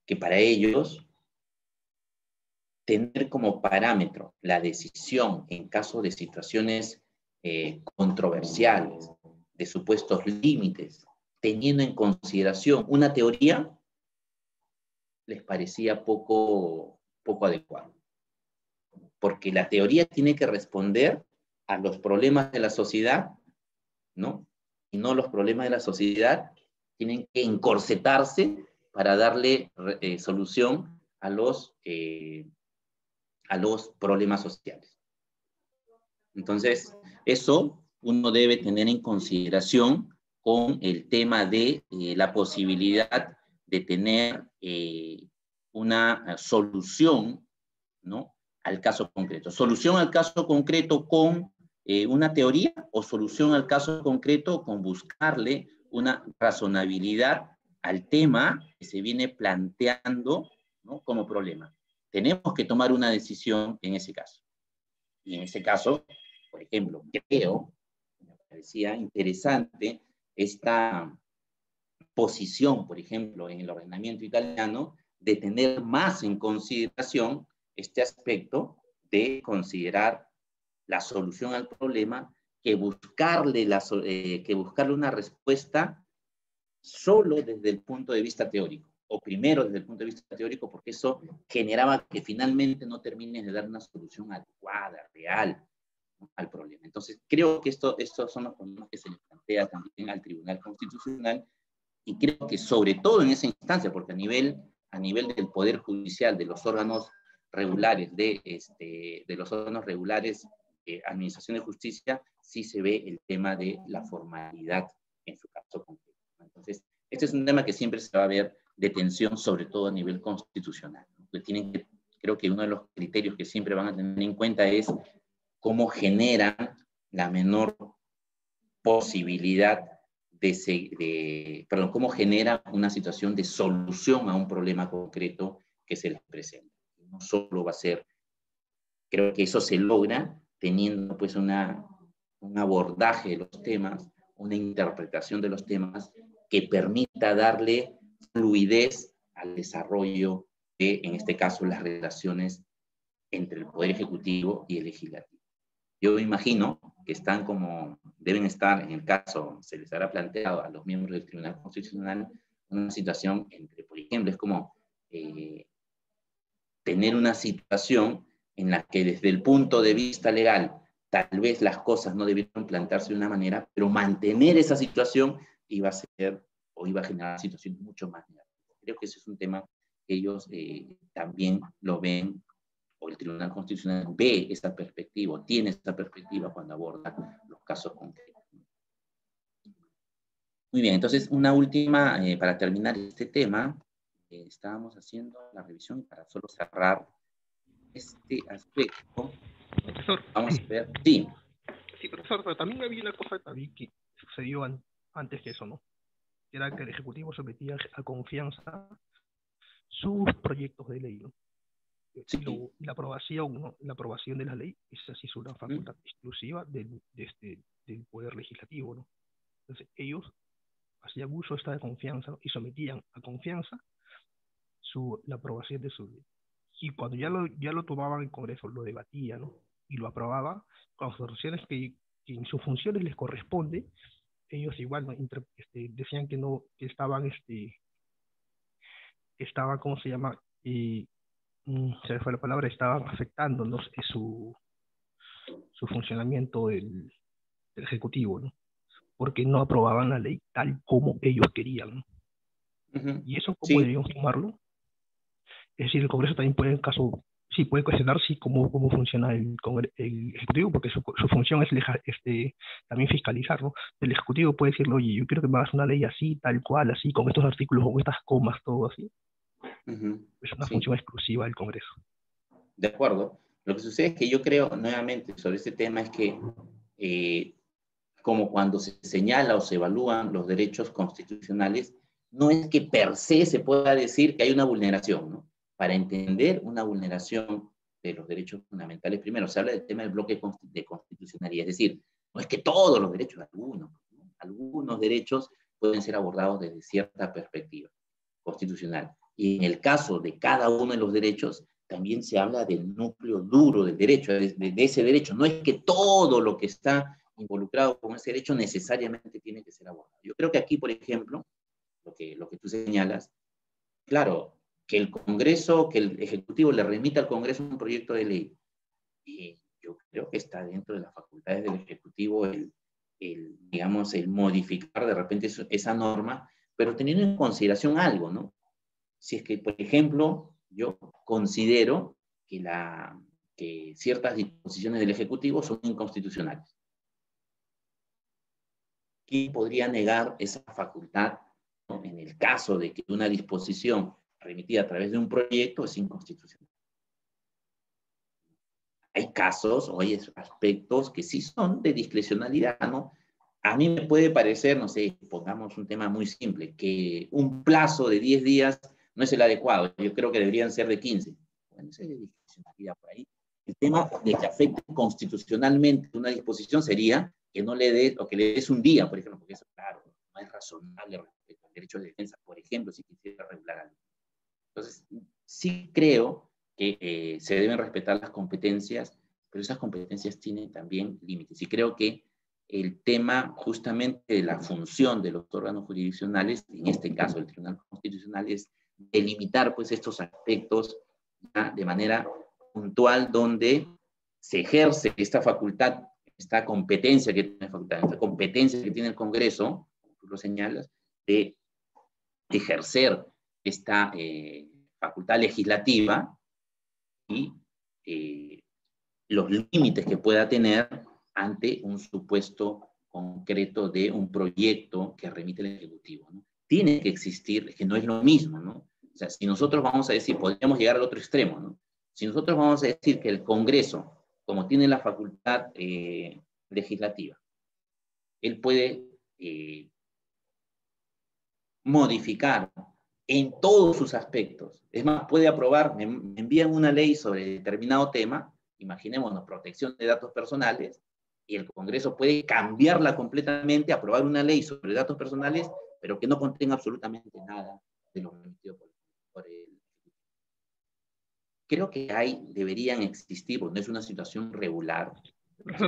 que para ellos tener como parámetro la decisión en caso de situaciones controversiales, de supuestos límites, teniendo en consideración una teoría, les parecía poco adecuado. Porque la teoría tiene que responder a los problemas de la sociedad, ¿no? Y no los problemas de la sociedad tienen que encorsetarse para darle solución a los problemas sociales. Entonces, eso uno debe tener en consideración con el tema de la posibilidad de tener una solución, ¿no?, al caso concreto. Solución al caso concreto con una teoría o solución al caso concreto con buscarle una razonabilidad al tema que se viene planteando, ¿no?, como problema. Tenemos que tomar una decisión en ese caso. Y en ese caso, por ejemplo, me parecía interesante esta posición, por ejemplo, en el ordenamiento italiano, de tener más en consideración este aspecto de considerar la solución al problema que buscarle una respuesta solo desde el punto de vista teórico, o primero desde el punto de vista teórico, porque eso generaba que finalmente no termine de dar una solución adecuada, real, ¿no?, al problema. Entonces, creo que estos son los problemas que se le plantea también al Tribunal Constitucional, y creo que sobre todo en esa instancia, porque a nivel del Poder Judicial, de los órganos regulares, de Administración de Justicia, sí se ve el tema de la formalidad en su caso concreto. Entonces, este es un tema que siempre se va a ver de tensión, sobre todo a nivel constitucional, ¿no? Creo que uno de los criterios que siempre van a tener en cuenta es cómo generan la menor posibilidad cómo genera una situación de solución a un problema concreto que se les presenta. No solo va a ser, creo que eso se logra teniendo pues un abordaje de los temas, una interpretación de los temas que permita darle fluidez al desarrollo de, en este caso, las relaciones entre el Poder Ejecutivo y el Legislativo. Yo me imagino que deben estar, en el caso, se les habrá planteado a los miembros del Tribunal Constitucional una situación entre, por ejemplo, es como tener una situación en la que desde el punto de vista legal, tal vez las cosas no debieron plantearse de una manera, pero mantener esa situación iba a generar situaciones mucho más negativas. Creo que ese es un tema que ellos también lo ven, o el Tribunal Constitucional ve esa perspectiva, tiene esa perspectiva cuando aborda los casos concretos. Muy bien, entonces una última, para terminar este tema, estábamos haciendo la revisión para solo cerrar este aspecto. Profesor. Vamos a ver, sí. Sí, profesor, pero también había una cosa también que sucedió antes que eso, ¿no? Era que el Ejecutivo sometía a confianza sus proyectos de ley, ¿no? Sí. Y la aprobación, ¿no? La aprobación de la ley, esa sí es una facultad exclusiva del Poder Legislativo, ¿no? Entonces ellos hacían uso esta de confianza, ¿no? Y sometían a confianza la aprobación de su ley. Y cuando ya lo tomaban el Congreso, lo debatía, ¿no? Y lo aprobaba con las resoluciones que en sus funciones les corresponde, ellos igual, ¿no? Decían que no, que estaban, ¿cómo se llama? Se me fue la palabra, estaban afectándonos su funcionamiento del Ejecutivo, ¿no? Porque no aprobaban la ley tal como ellos querían, ¿no? Y eso, ¿cómo Sí. deberíamos tomarlo? Es decir, el Congreso también puede, en caso, sí puede cuestionar sí, cómo funciona el Ejecutivo, porque su función es también fiscalizar, ¿no? El Ejecutivo puede decirle, oye, yo quiero que me hagas una ley así, tal cual, así, con estos artículos, con estas comas, todo así. Es una función exclusiva del Congreso. De acuerdo. Lo que sucede es que yo creo, nuevamente, sobre este tema es que, como cuando se señala o se evalúan los derechos constitucionales, no es que per se se pueda decir que hay una vulneración, ¿no? Para entender una vulneración de los derechos fundamentales, primero se habla del tema del bloque de constitucionalidad, es decir, no es que todos los derechos, algunos, ¿no? Algunos derechos pueden ser abordados desde cierta perspectiva constitucional. Y en el caso de cada uno de los derechos, también se habla del núcleo duro del derecho, de ese derecho. No es que todo lo que está involucrado con ese derecho necesariamente tiene que ser abordado. Yo creo que aquí, por ejemplo, lo que tú señalas, claro, que el Congreso, que el Ejecutivo le remita al Congreso un proyecto de ley, y yo creo que está dentro de las facultades del Ejecutivo digamos, el modificar de repente esa norma, pero teniendo en consideración algo, ¿no? Si es que, por ejemplo, yo considero que ciertas disposiciones del Ejecutivo son inconstitucionales. ¿Quién podría negar esa facultad, ¿no? En el caso de que una disposición remitida a través de un proyecto es inconstitucional? Hay casos o hay aspectos que sí son de discrecionalidad, ¿no? A mí me puede parecer, no sé, pongamos un tema muy simple, que un plazo de 10 días no es el adecuado. Yo creo que deberían ser de 15. Bueno, esa es de discrecionalidad por ahí. El tema de que afecte constitucionalmente una disposición sería que no le des, o que le des un día, por ejemplo, porque eso, claro, no es razonable respecto al derecho de defensa, por ejemplo, si quisiera regular algo. Entonces, sí creo que se deben respetar las competencias, pero esas competencias tienen también límites. Y creo que el tema justamente de la función de los órganos jurisdiccionales, en este caso el Tribunal Constitucional, es delimitar pues estos aspectos, ¿ya?, de manera puntual, donde se ejerce esta facultad, esta competencia que tiene la facultad, esta competencia que tiene el Congreso, como tú lo señalas, de ejercer esta facultad legislativa y los límites que pueda tener ante un supuesto concreto de un proyecto que remite el Ejecutivo, ¿no? Tiene que existir, es que no es lo mismo, ¿no? O sea, si nosotros vamos a decir, podríamos llegar al otro extremo, ¿no? Si nosotros vamos a decir que el Congreso, como tiene la facultad legislativa, él puede modificar en todos sus aspectos. Es más, puede aprobar, me envían una ley sobre determinado tema, imaginémonos, protección de datos personales, y el Congreso puede cambiarla completamente, aprobar una ley sobre datos personales, pero que no contenga absolutamente nada de lo remitido por el. Creo que deberían existir, porque no es una situación regular.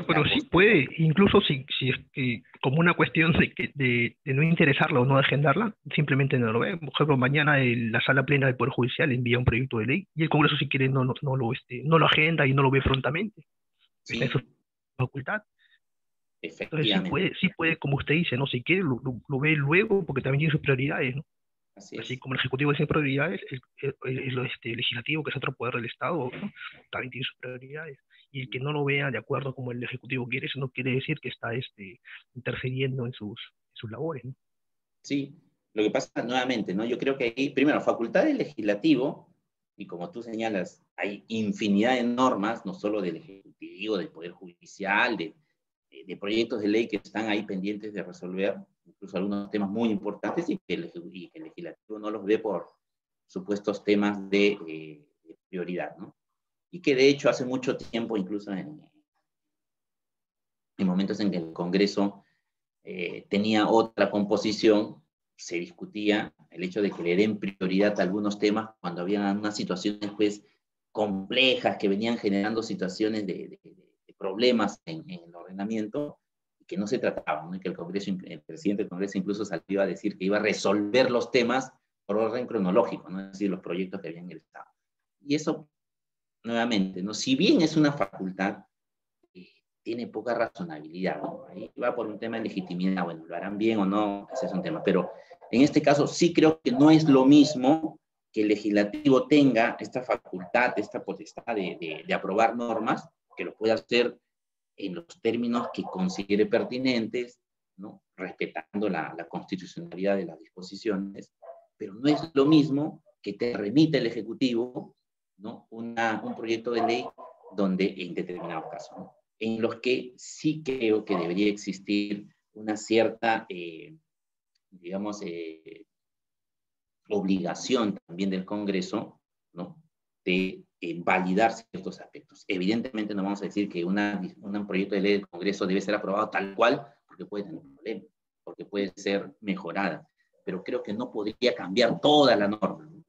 Pero sí puede, incluso si es que como una cuestión de no interesarla o no agendarla, simplemente no lo ve. Por ejemplo, mañana la sala plena del Poder Judicial envía un proyecto de ley y el Congreso, si quiere, no lo agenda y no lo ve prontamente. Sí. Está en su facultad. Entonces Efectivamente. sí puede, como usted dice, no sé qué, lo ve luego porque también tiene sus prioridades, ¿no? Así como el Ejecutivo tiene prioridades, el Legislativo, que es otro poder del Estado, ¿no?, también tiene sus prioridades. Y el que no lo vea de acuerdo como el Ejecutivo quiere, eso no quiere decir que está interfiriendo en sus labores, ¿no? Sí, lo que pasa nuevamente, ¿no? Yo creo que hay, primero, facultad del Legislativo, y como tú señalas, hay infinidad de normas, no solo del Ejecutivo, del Poder Judicial, de proyectos de ley que están ahí pendientes de resolver, incluso algunos temas muy importantes, y que el Legislativo no los ve por supuestos temas de prioridad, ¿no? y que de hecho hace mucho tiempo, incluso en momentos en que el Congreso tenía otra composición, se discutía el hecho de que le den prioridad a algunos temas cuando había unas situaciones pues complejas que venían generando situaciones de problemas en el ordenamiento, y que no se trataban, ¿no? Y que el presidente del Congreso incluso salió a decir que iba a resolver los temas por orden cronológico, ¿no? Es decir, los proyectos que habían ingresado. Y eso, nuevamente, ¿no? Si bien es una facultad, tiene poca razonabilidad, ¿no? Ahí va por un tema de legitimidad, bueno, lo harán bien o no, ese es un tema, pero en este caso sí creo que no es lo mismo que el legislativo tenga esta facultad, esta potestad de aprobar normas, que lo pueda hacer en los términos que considere pertinentes, ¿no? Respetando la constitucionalidad de las disposiciones, pero no es lo mismo que te remita el Ejecutivo, ¿no? Un proyecto de ley donde, en determinados casos, ¿no? En los que sí creo que debería existir una cierta, digamos, obligación también del Congreso, ¿no? De validar ciertos aspectos. Evidentemente no vamos a decir que un proyecto de ley del Congreso debe ser aprobado tal cual, porque puede tener problemas, porque puede ser mejorada, pero creo que no podría cambiar toda la norma, ¿no?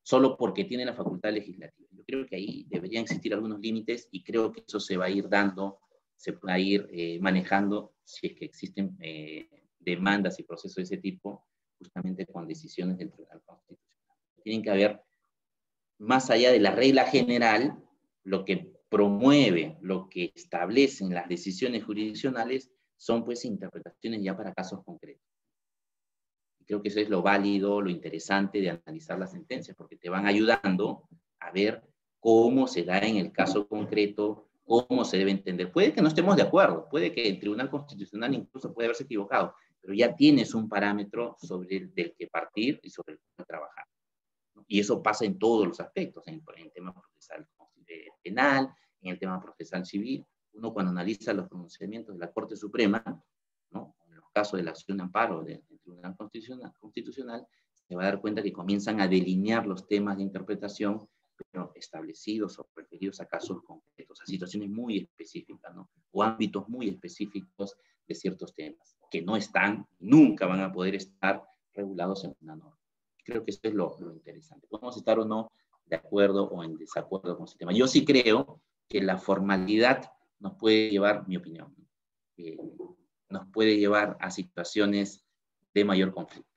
Solo porque tiene la facultad legislativa. Yo creo que ahí deberían existir algunos límites, y creo que eso se va a ir dando, se va a ir manejando si es que existen demandas y procesos de ese tipo, justamente con decisiones del Tribunal Constitucional. Tienen que haber, más allá de la regla general, lo que promueve, lo que establecen las decisiones jurisdiccionales, son pues interpretaciones ya para casos concretos. Creo que eso es lo válido, lo interesante de analizar las sentencias, porque te van ayudando a ver cómo se da en el caso concreto, cómo se debe entender. Puede que no estemos de acuerdo, puede que el Tribunal Constitucional incluso puede haberse equivocado, pero ya tienes un parámetro del que partir y sobre el que trabajar. Y eso pasa en todos los aspectos, en el tema procesal penal, en el tema procesal civil. Uno, cuando analiza los pronunciamientos de la Corte Suprema, ¿no? En los casos de la acción de amparo del Tribunal Constitucional, se va a dar cuenta que comienzan a delinear los temas de interpretación, pero establecidos o referidos a casos concretos, a situaciones muy específicas, ¿no? O ámbitos muy específicos de ciertos temas, que no están, nunca van a poder estar regulados en una norma. Creo que eso es lo interesante. Podemos estar o no de acuerdo o en desacuerdo con ese tema. Yo sí creo que la formalidad nos puede llevar, mi opinión, nos puede llevar a situaciones de mayor conflicto.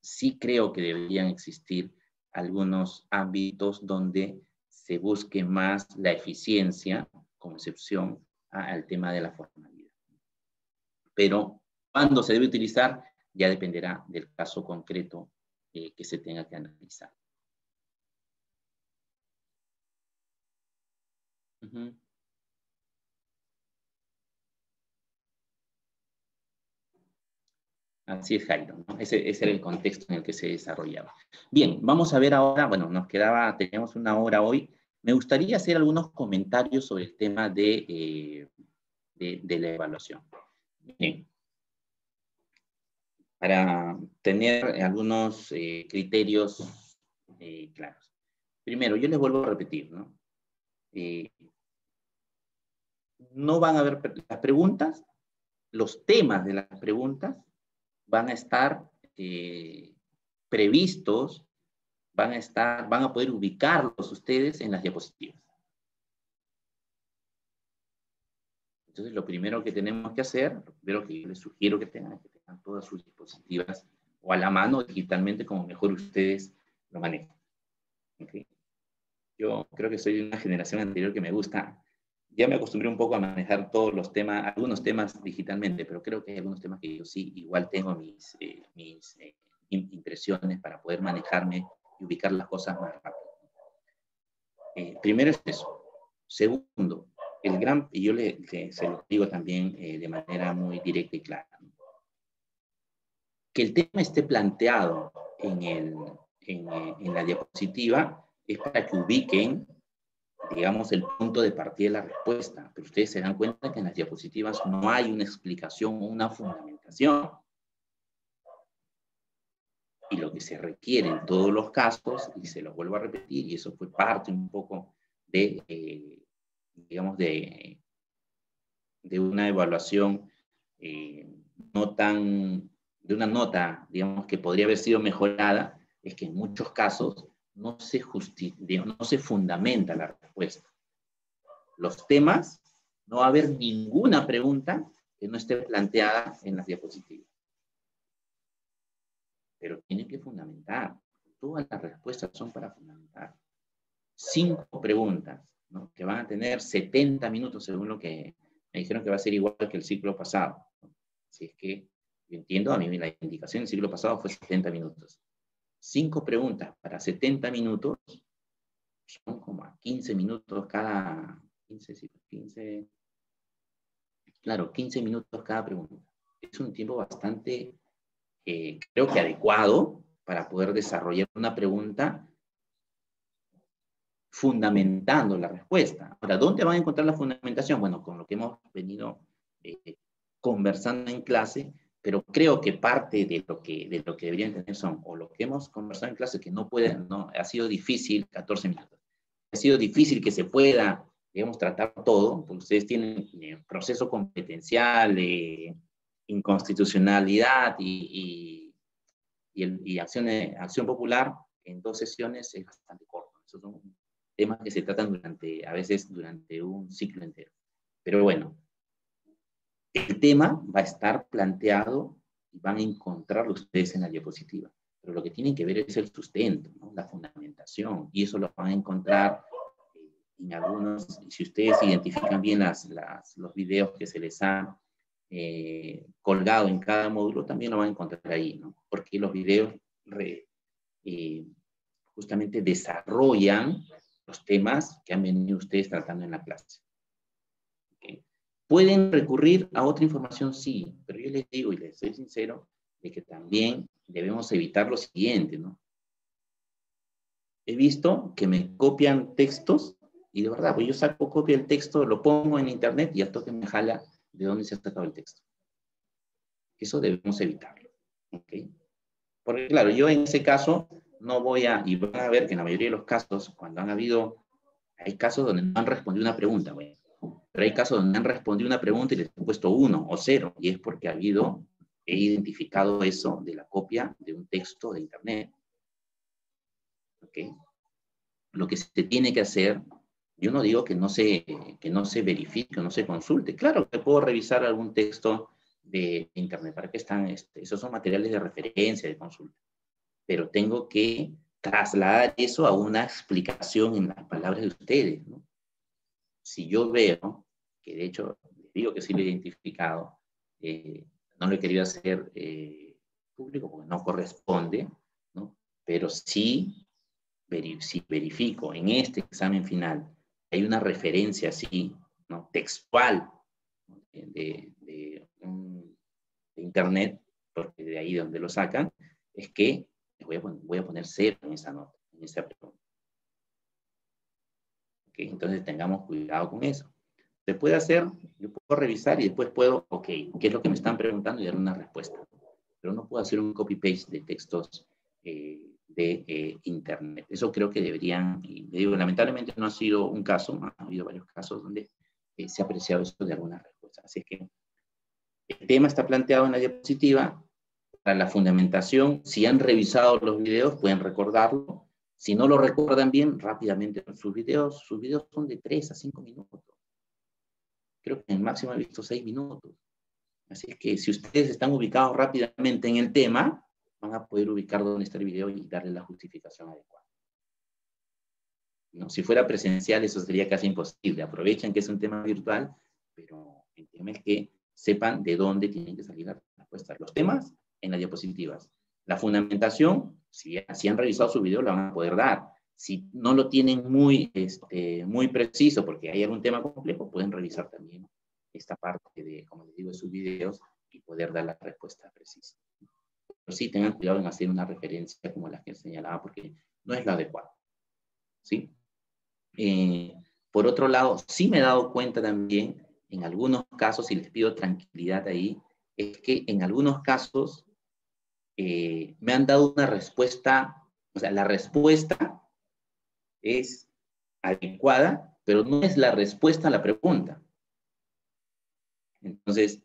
Sí creo que deberían existir algunos ámbitos donde se busque más la eficiencia, como excepción al tema de la formalidad. Pero cuándo se debe utilizar ya dependerá del caso concreto que se tenga que analizar. Uh-huh. Así es, Jairo, ¿no? Ese era el contexto en el que se desarrollaba. Bien, vamos a ver ahora, bueno, teníamos una hora hoy. Me gustaría hacer algunos comentarios sobre el tema de la evaluación. Bien. Para tener algunos criterios claros. Primero, yo les vuelvo a repetir, ¿no? No van a haber las preguntas, los temas de las preguntas van a estar previstos, van a poder ubicarlos ustedes en las diapositivas. Entonces, lo primero que tenemos que hacer, lo primero que yo les sugiero que tengan todas sus diapositivas o a la mano digitalmente, como mejor ustedes lo manejen. ¿Okay? Yo creo que soy de una generación anterior que me gusta. Ya me acostumbré un poco a manejar todos los temas, algunos temas digitalmente, pero creo que hay algunos temas que yo sí igual tengo mis impresiones para poder manejarme y ubicar las cosas más rápido. Primero es eso. Segundo, y yo se lo digo también de manera muy directa y clara, ¿no? Que el tema esté planteado en la diapositiva es para que ubiquen, digamos, el punto de partida de la respuesta, pero ustedes se dan cuenta que en las diapositivas no hay una explicación o una fundamentación. Y lo que se requiere en todos los casos, y se lo vuelvo a repetir, y eso fue parte un poco digamos, de una evaluación no tan, de una nota, digamos, que podría haber sido mejorada, es que en muchos casos no se fundamenta la respuesta. Los temas, no va a haber ninguna pregunta que no esté planteada en las diapositivas. Pero tienen que fundamentar. Todas las respuestas son para fundamentar. 5 preguntas, ¿no?, que van a tener 70 minutos, según lo que me dijeron que va a ser igual que el ciclo pasado, ¿no? Así es que yo entiendo, a mí la indicación del ciclo pasado fue 70 minutos. 5 preguntas para 70 minutos son como a 15 minutos cada... 15 minutos cada pregunta. Es un tiempo bastante, creo que adecuado para poder desarrollar una pregunta fundamentando la respuesta. Ahora, ¿dónde van a encontrar la fundamentación? Bueno, con lo que hemos venido conversando en clase, pero creo que parte de lo que deberían tener son, o lo que hemos conversado en clase, que no ha sido difícil, 14 minutos, ha sido difícil que se pueda, digamos, tratar todo, porque ustedes tienen proceso competencial, inconstitucionalidad y acción popular en 2 sesiones es bastante corto. Esos son temas que se tratan a veces durante un ciclo entero. Pero bueno, el tema va a estar planteado y van a encontrarlo ustedes en la diapositiva. Pero lo que tienen que ver es el sustento, ¿no?, la fundamentación, y eso lo van a encontrar en algunos, si ustedes identifican bien los videos que se les han colgado en cada módulo, también lo van a encontrar ahí, ¿no? Porque los videos justamente desarrollan los temas que han venido ustedes tratando en la clase. ¿Okay? ¿Pueden recurrir a otra información? Sí, pero yo les digo y les soy sincero de que también debemos evitar lo siguiente, ¿no? He visto que me copian textos y de verdad, pues yo saco copia del texto, lo pongo en internet y al toque me jala de dónde se ha sacado el texto. Eso debemos evitarlo. ¿Okay? Porque claro, yo en ese caso no voy a, y van a ver que en la mayoría de los casos, cuando hay casos donde no han respondido una pregunta, bueno, pero hay casos donde han respondido una pregunta y les han puesto 1 o 0, y es porque he identificado eso de la copia de un texto de internet. ¿Okay? Lo que se tiene que hacer, yo no digo que no se verifique, no se consulte. Claro que puedo revisar algún texto de internet, ¿para qué están? Esos son materiales de referencia, de consulta. Pero tengo que trasladar eso a una explicación en las palabras de ustedes, ¿no? Si yo veo, que de hecho les digo que sí lo he identificado, no lo he querido hacer público porque no corresponde, ¿no? Pero sí, si verifico en este examen final hay una referencia así, ¿no?, textual de internet, porque de ahí donde lo sacan, es que voy a poner 0 en esa nota, en esa pregunta. ¿Okay? Entonces tengamos cuidado con eso. Se puede hacer, yo puedo revisar y después puedo, ok, ¿qué es lo que me están preguntando? Y dar una respuesta. Pero no puedo hacer un copy-paste de textos de internet. Eso creo que deberían, y digo, lamentablemente no ha sido un caso, ha habido varios casos donde se ha apreciado eso de alguna respuesta. Así es que el tema está planteado en la diapositiva. Para la fundamentación, si han revisado los videos, pueden recordarlo. Si no lo recuerdan bien, rápidamente sus videos son de 3 a 5 minutos. Creo que en el máximo he visto 6 minutos. Así es que si ustedes están ubicados rápidamente en el tema, van a poder ubicar dónde está el video y darle la justificación adecuada. ¿No? Si fuera presencial, eso sería casi imposible. Aprovechen que es un tema virtual, pero el tema es que sepan de dónde tienen que salir las respuestas. Los temas en las diapositivas. La fundamentación, si han revisado su video, la van a poder dar. Si no lo tienen muy preciso, porque hay algún tema complejo, pueden revisar también esta parte de, como les digo, de sus videos y poder dar la respuesta precisa. Pero sí tengan cuidado en hacer una referencia como la que señalaba, porque no es la adecuada. ¿Sí? Por otro lado, sí me he dado cuenta también, en algunos casos, y les pido tranquilidad ahí, es que en algunos casos me han dado una respuesta, o sea, la respuesta es adecuada, pero no es la respuesta a la pregunta. Entonces,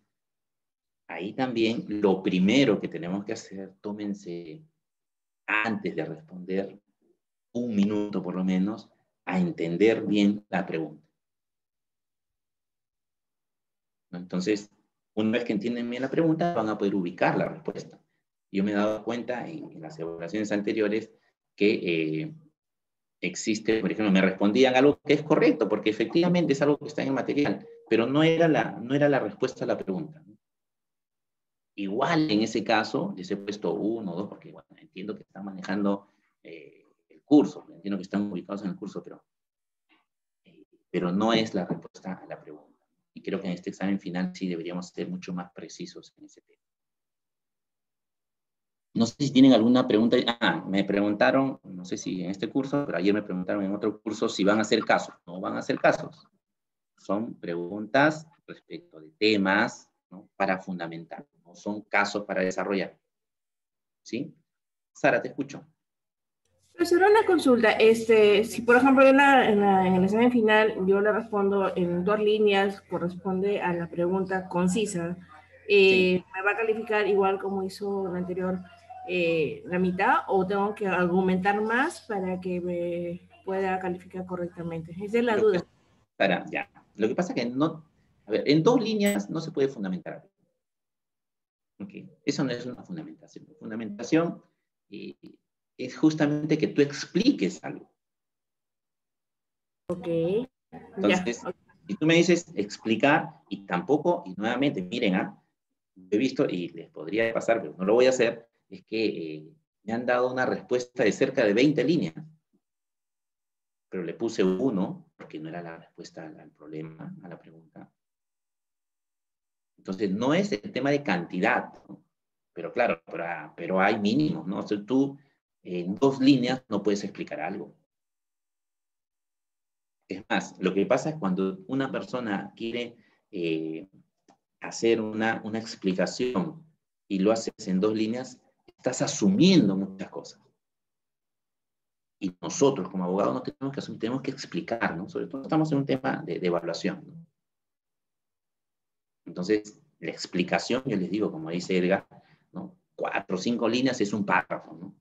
ahí también lo primero que tenemos que hacer, tómense antes de responder 1 minuto por lo menos, a entender bien la pregunta. Entonces, una vez que entienden bien la pregunta, van a poder ubicar la respuesta. Yo me he dado cuenta en las evaluaciones anteriores que existe, por ejemplo, me respondían algo que es correcto, porque efectivamente es algo que está en el material, pero no era la respuesta a la pregunta. Igual en ese caso, les he puesto 1 o 2, porque bueno, entiendo que están manejando el curso, entiendo que están ubicados en el curso, pero no es la respuesta a la pregunta. Y creo que en este examen final sí deberíamos ser mucho más precisos en ese tema. No sé si tienen alguna pregunta. Me preguntaron, no sé si en este curso, pero ayer me preguntaron en otro curso si van a hacer casos. No van a hacer casos. Son preguntas respecto de temas, ¿no?, para fundamentar. No son casos para desarrollar. ¿Sí? Sara, te escucho. Profesor, una consulta. Si por ejemplo en el examen final yo le respondo en 2 líneas, corresponde a la pregunta concisa, Sí. ¿me va a calificar igual como hizo el anterior, la mitad, o tengo que argumentar más para que me pueda calificar correctamente? Esa es la duda. Sara, ya. Lo que pasa es que no... A ver, en 2 líneas no se puede fundamentar. Okay. Eso no es una fundamentación. Fundamentación es justamente que tú expliques algo. Ok. Entonces, Ya. si tú me dices explicar, y tampoco, y nuevamente, miren, he visto, y les podría pasar, pero no lo voy a hacer, es que me han dado una respuesta de cerca de 20 líneas, pero le puse 1, porque no era la respuesta al problema, a la pregunta. Entonces, no es el tema de cantidad, ¿no? Pero claro, pero hay mínimos, ¿no? O sea, tú en 2 líneas no puedes explicar algo. Es más, lo que pasa es cuando una persona quiere hacer una explicación y lo haces en 2 líneas, estás asumiendo muchas cosas. Y nosotros como abogados no tenemos que asumir, tenemos que explicar, ¿no? Sobre todo estamos en un tema de evaluación, ¿no? Entonces, la explicación, yo les digo, como dice Edgar, ¿no?, 4 o 5 líneas es un párrafo, ¿no?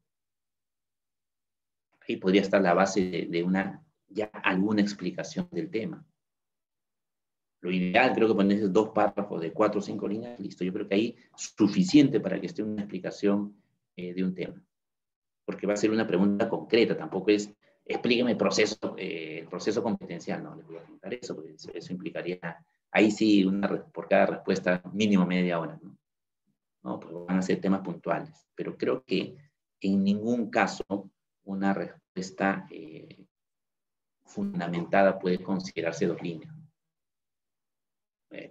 Ahí podría estar la base de ya alguna explicación del tema. Lo ideal, creo que ponerse 2 párrafos de 4 o 5 líneas, listo. Yo creo que ahí es suficiente para que esté una explicación de un tema. Porque va a ser una pregunta concreta, tampoco es, explíqueme el proceso competencial, no les voy a preguntar eso, porque eso implicaría, ahí sí, por cada respuesta, mínimo media hora, ¿no? ¿No? Porque van a ser temas puntuales. Pero creo que en ningún caso una respuesta fundamentada puede considerarse 2 líneas.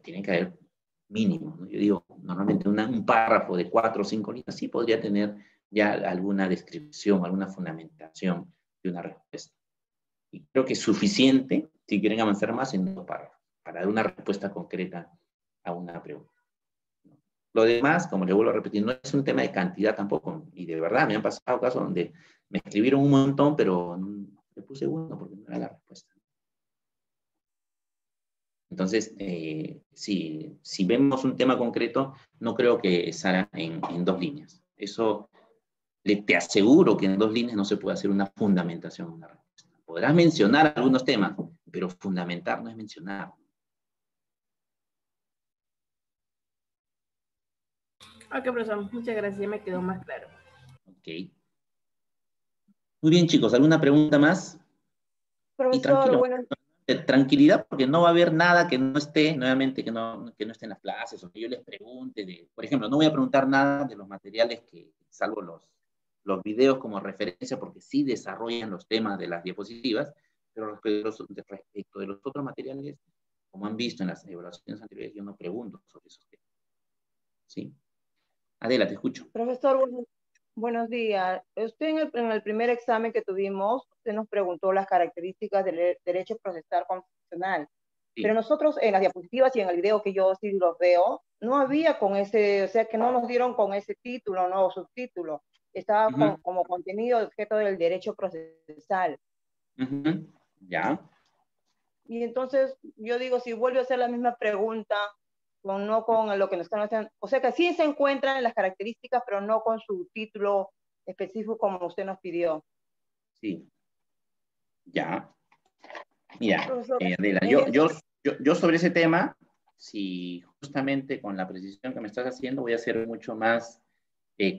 Tienen que haber mínimos, ¿no? Yo digo, normalmente un párrafo de 4 o 5 líneas sí podría tener ya alguna descripción, alguna fundamentación de una respuesta. Y creo que es suficiente, si quieren avanzar más, en 2 párrafos, para dar una respuesta concreta a una pregunta. Lo demás, como le vuelvo a repetir, no es un tema de cantidad tampoco. Y de verdad, me han pasado casos donde me escribieron un montón, pero le puse 1 porque no era la respuesta. Entonces, si vemos un tema concreto, no creo que Sara en 2 líneas. Eso te aseguro que en 2 líneas no se puede hacer una fundamentación de una respuesta. Podrás mencionar algunos temas, pero fundamentar no es mencionar. Ok, profesor, muchas gracias, ya me quedó más claro. Ok. Muy bien, chicos, ¿alguna pregunta más? Profesor, y tranquilo, bueno. Tranquilidad, porque no va a haber nada que no esté, nuevamente, que no esté en las clases, o que yo les pregunte, por ejemplo, no voy a preguntar nada de los materiales salvo los videos como referencia, porque sí desarrollan los temas de las diapositivas, pero respecto de los otros materiales, como han visto en las evaluaciones anteriores, yo no pregunto sobre esos temas. ¿Sí? Adela, te escucho. Profesor, buenos días. Usted en el primer examen que tuvimos, usted nos preguntó las características del derecho procesal constitucional. Sí. Pero nosotros en las diapositivas y en el video que yo sí los veo, no había con ese, o sea, que no nos dieron con ese título, ¿no? O subtítulo. Estaba como contenido objeto del derecho procesal. ¿Ya? Y entonces yo digo, si vuelve a hacer la misma pregunta, no con lo que nos están haciendo, o sea que sí se encuentran en las características, pero no con su título específico como usted nos pidió. Sí. Ya. Mira, Profesor, Adela, yo sobre ese tema, si justamente con la precisión que me estás haciendo, voy a ser mucho más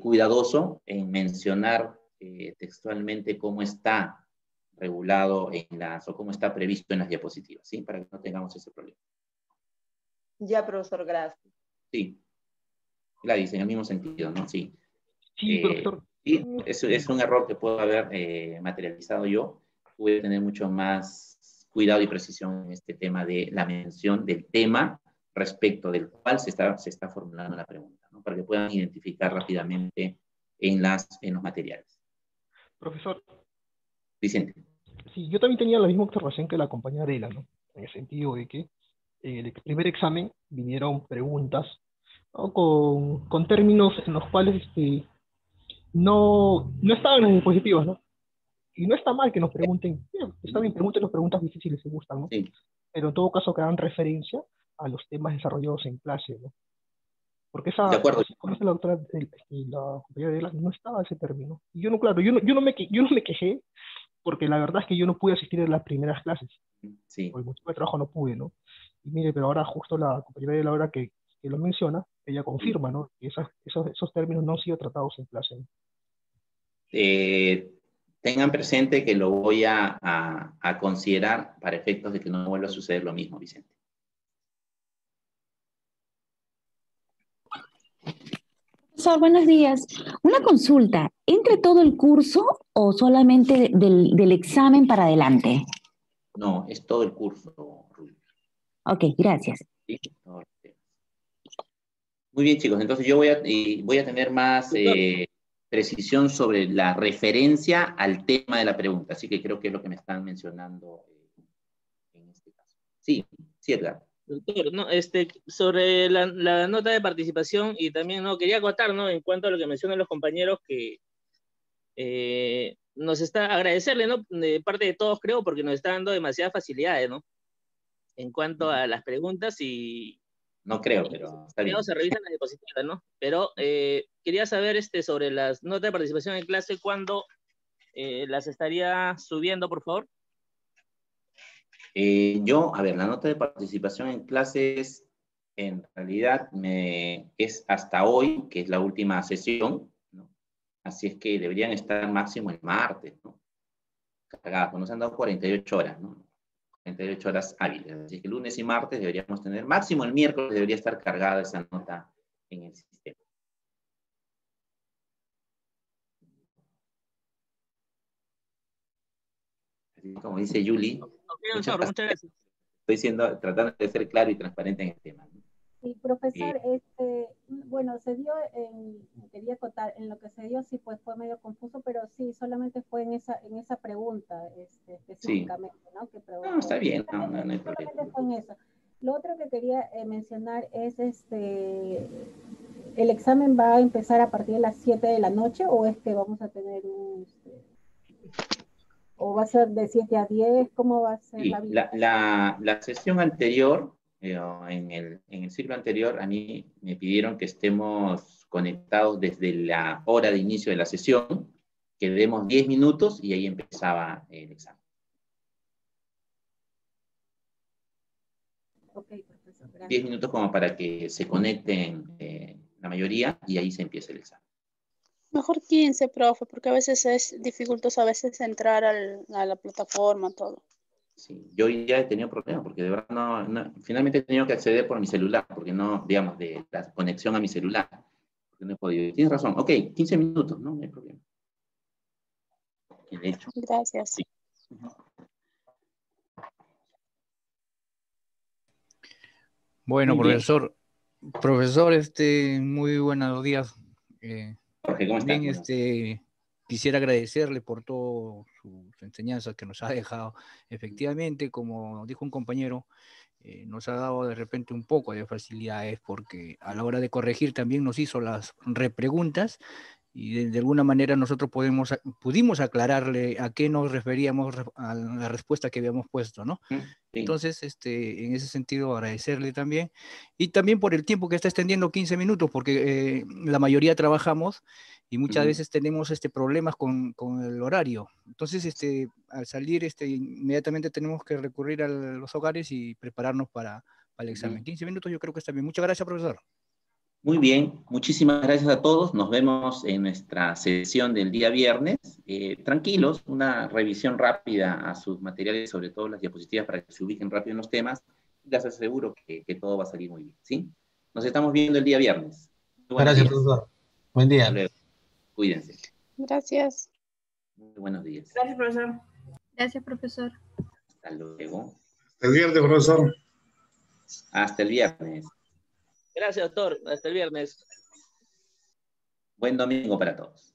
cuidadoso en mencionar textualmente cómo está regulado o cómo está previsto en las diapositivas, ¿sí? Para que no tengamos ese problema. Ya, profesor, gracias. Sí, Gladys, en el mismo sentido, ¿no? Sí. Sí, profesor. Sí, es un error que puedo haber materializado yo. Voy a tener mucho más cuidado y precisión en este tema de la mención del tema respecto del cual se está formulando la pregunta, ¿no? Para que puedan identificar rápidamente en los materiales. Profesor. Vicente. Sí, yo también tenía la misma observación que la compañera Adela, ¿no? En el sentido de que en el primer examen vinieron preguntas, ¿no? con términos en los cuales no estaban en las diapositivas, ¿no? Y no está mal que nos pregunten, está bien, pregúntenos preguntas difíciles si gustan, ¿no? Sí. Pero en todo caso que hagan referencia a los temas desarrollados en clase, ¿no? Porque De acuerdo. como dice la doctora, la compañera de Adela, no estaba ese término. Y yo no me quejé, porque la verdad es que yo no pude asistir a las primeras clases. Sí. Por el motivo de trabajo no pude, ¿no? Y mire, pero ahora justo la compañera de Laura que lo menciona, ella confirma, ¿no? Que esos términos no han sido tratados en clase, ¿no? Tengan presente que lo voy a considerar para efectos de que no vuelva a suceder lo mismo, Vicente. Profesor, buenos días. Una consulta, ¿entre todo el curso o solamente del examen para adelante? No, es todo el curso, Rubio. Ok, gracias. ¿Sí? Muy bien, chicos. Entonces yo voy a tener más precisión sobre la referencia al tema de la pregunta. Así que creo que es lo que me están mencionando en este caso. Sí, Edgar. Doctor, no, sobre la nota de participación y también no quería acotar, ¿no? En cuanto a lo que mencionan los compañeros que nos está agradecerle, ¿no? De parte de todos, creo, porque nos está dando demasiadas facilidades, ¿no? En cuanto a las preguntas y no creo, pero está bien. Se revisan las diapositivas, ¿no? Pero quería saber sobre las notas de participación en clase, ¿cuándo las estaría subiendo, por favor? A ver, la nota de participación en clases en realidad es hasta hoy, que es la última sesión, ¿no? Así es que deberían estar máximo el martes, ¿no? Cargadas, nos han dado 48 horas, ¿no? 48 horas hábiles. Así que lunes y martes deberíamos tener, máximo el miércoles debería estar cargada esa nota en el sistema. Así como dice Yuli, muchas gracias. Estoy tratando de ser claro y transparente en el tema, ¿no? Sí, profesor, bueno, se dio, quería acotar, en lo que se dio sí pues fue medio confuso, pero sí, solamente fue en esa pregunta específicamente, sí. ¿No? Que preguntó. No, está bien, no hay problema. Solamente fue en eso. Lo otro que quería mencionar es, ¿el examen va a empezar a partir de las 7 de la noche o es que vamos a tener o va a ser de 7 a 10? ¿Cómo va a ser sí, la vida? La sesión anterior, en el ciclo anterior, a mí me pidieron que estemos conectados desde la hora de inicio de la sesión, que demos 10 minutos y ahí empezaba el examen. Ok, profesor, gracias. 10 minutos como para que se conecten la mayoría y ahí se empieza el examen. Mejor 15, profe, porque a veces es dificultoso a veces entrar a la plataforma, todo. Sí, yo hoy día he tenido problemas porque de verdad finalmente he tenido que acceder por mi celular, porque no, digamos, de la conexión a mi celular, porque no he podido. Tienes razón, ok, 15 minutos, no hay problema. De hecho, gracias. Sí. Bueno, profesor, muy buenos días. Jorge, ¿cómo estás? Bien, quisiera agradecerle por todas sus enseñanzas que nos ha dejado. Efectivamente, como dijo un compañero, nos ha dado de repente un poco de facilidades porque a la hora de corregir también nos hizo las repreguntas y de alguna manera nosotros pudimos aclararle a qué nos referíamos a la respuesta que habíamos puesto, ¿no? Sí. Entonces, en ese sentido, agradecerle también, y también por el tiempo que está extendiendo 15 minutos, porque la mayoría trabajamos y muchas veces tenemos problemas con el horario. Entonces, al salir, inmediatamente tenemos que recurrir a los hogares y prepararnos para el examen. 15 minutos yo creo que está bien. Muchas gracias, profesor. Muy bien, muchísimas gracias a todos. Nos vemos en nuestra sesión del día viernes. Tranquilos, una revisión rápida a sus materiales, sobre todo las diapositivas, para que se ubiquen rápido en los temas. Les aseguro que todo va a salir muy bien, ¿sí? Nos estamos viendo el día viernes. Gracias, profesor. Buen día. Hasta luego. Cuídense. Gracias. Muy buenos días. Gracias, profesor. Gracias, profesor. Hasta luego. Hasta el viernes, profesor. Hasta el viernes. Gracias, doctor. Hasta el viernes. Buen domingo para todos.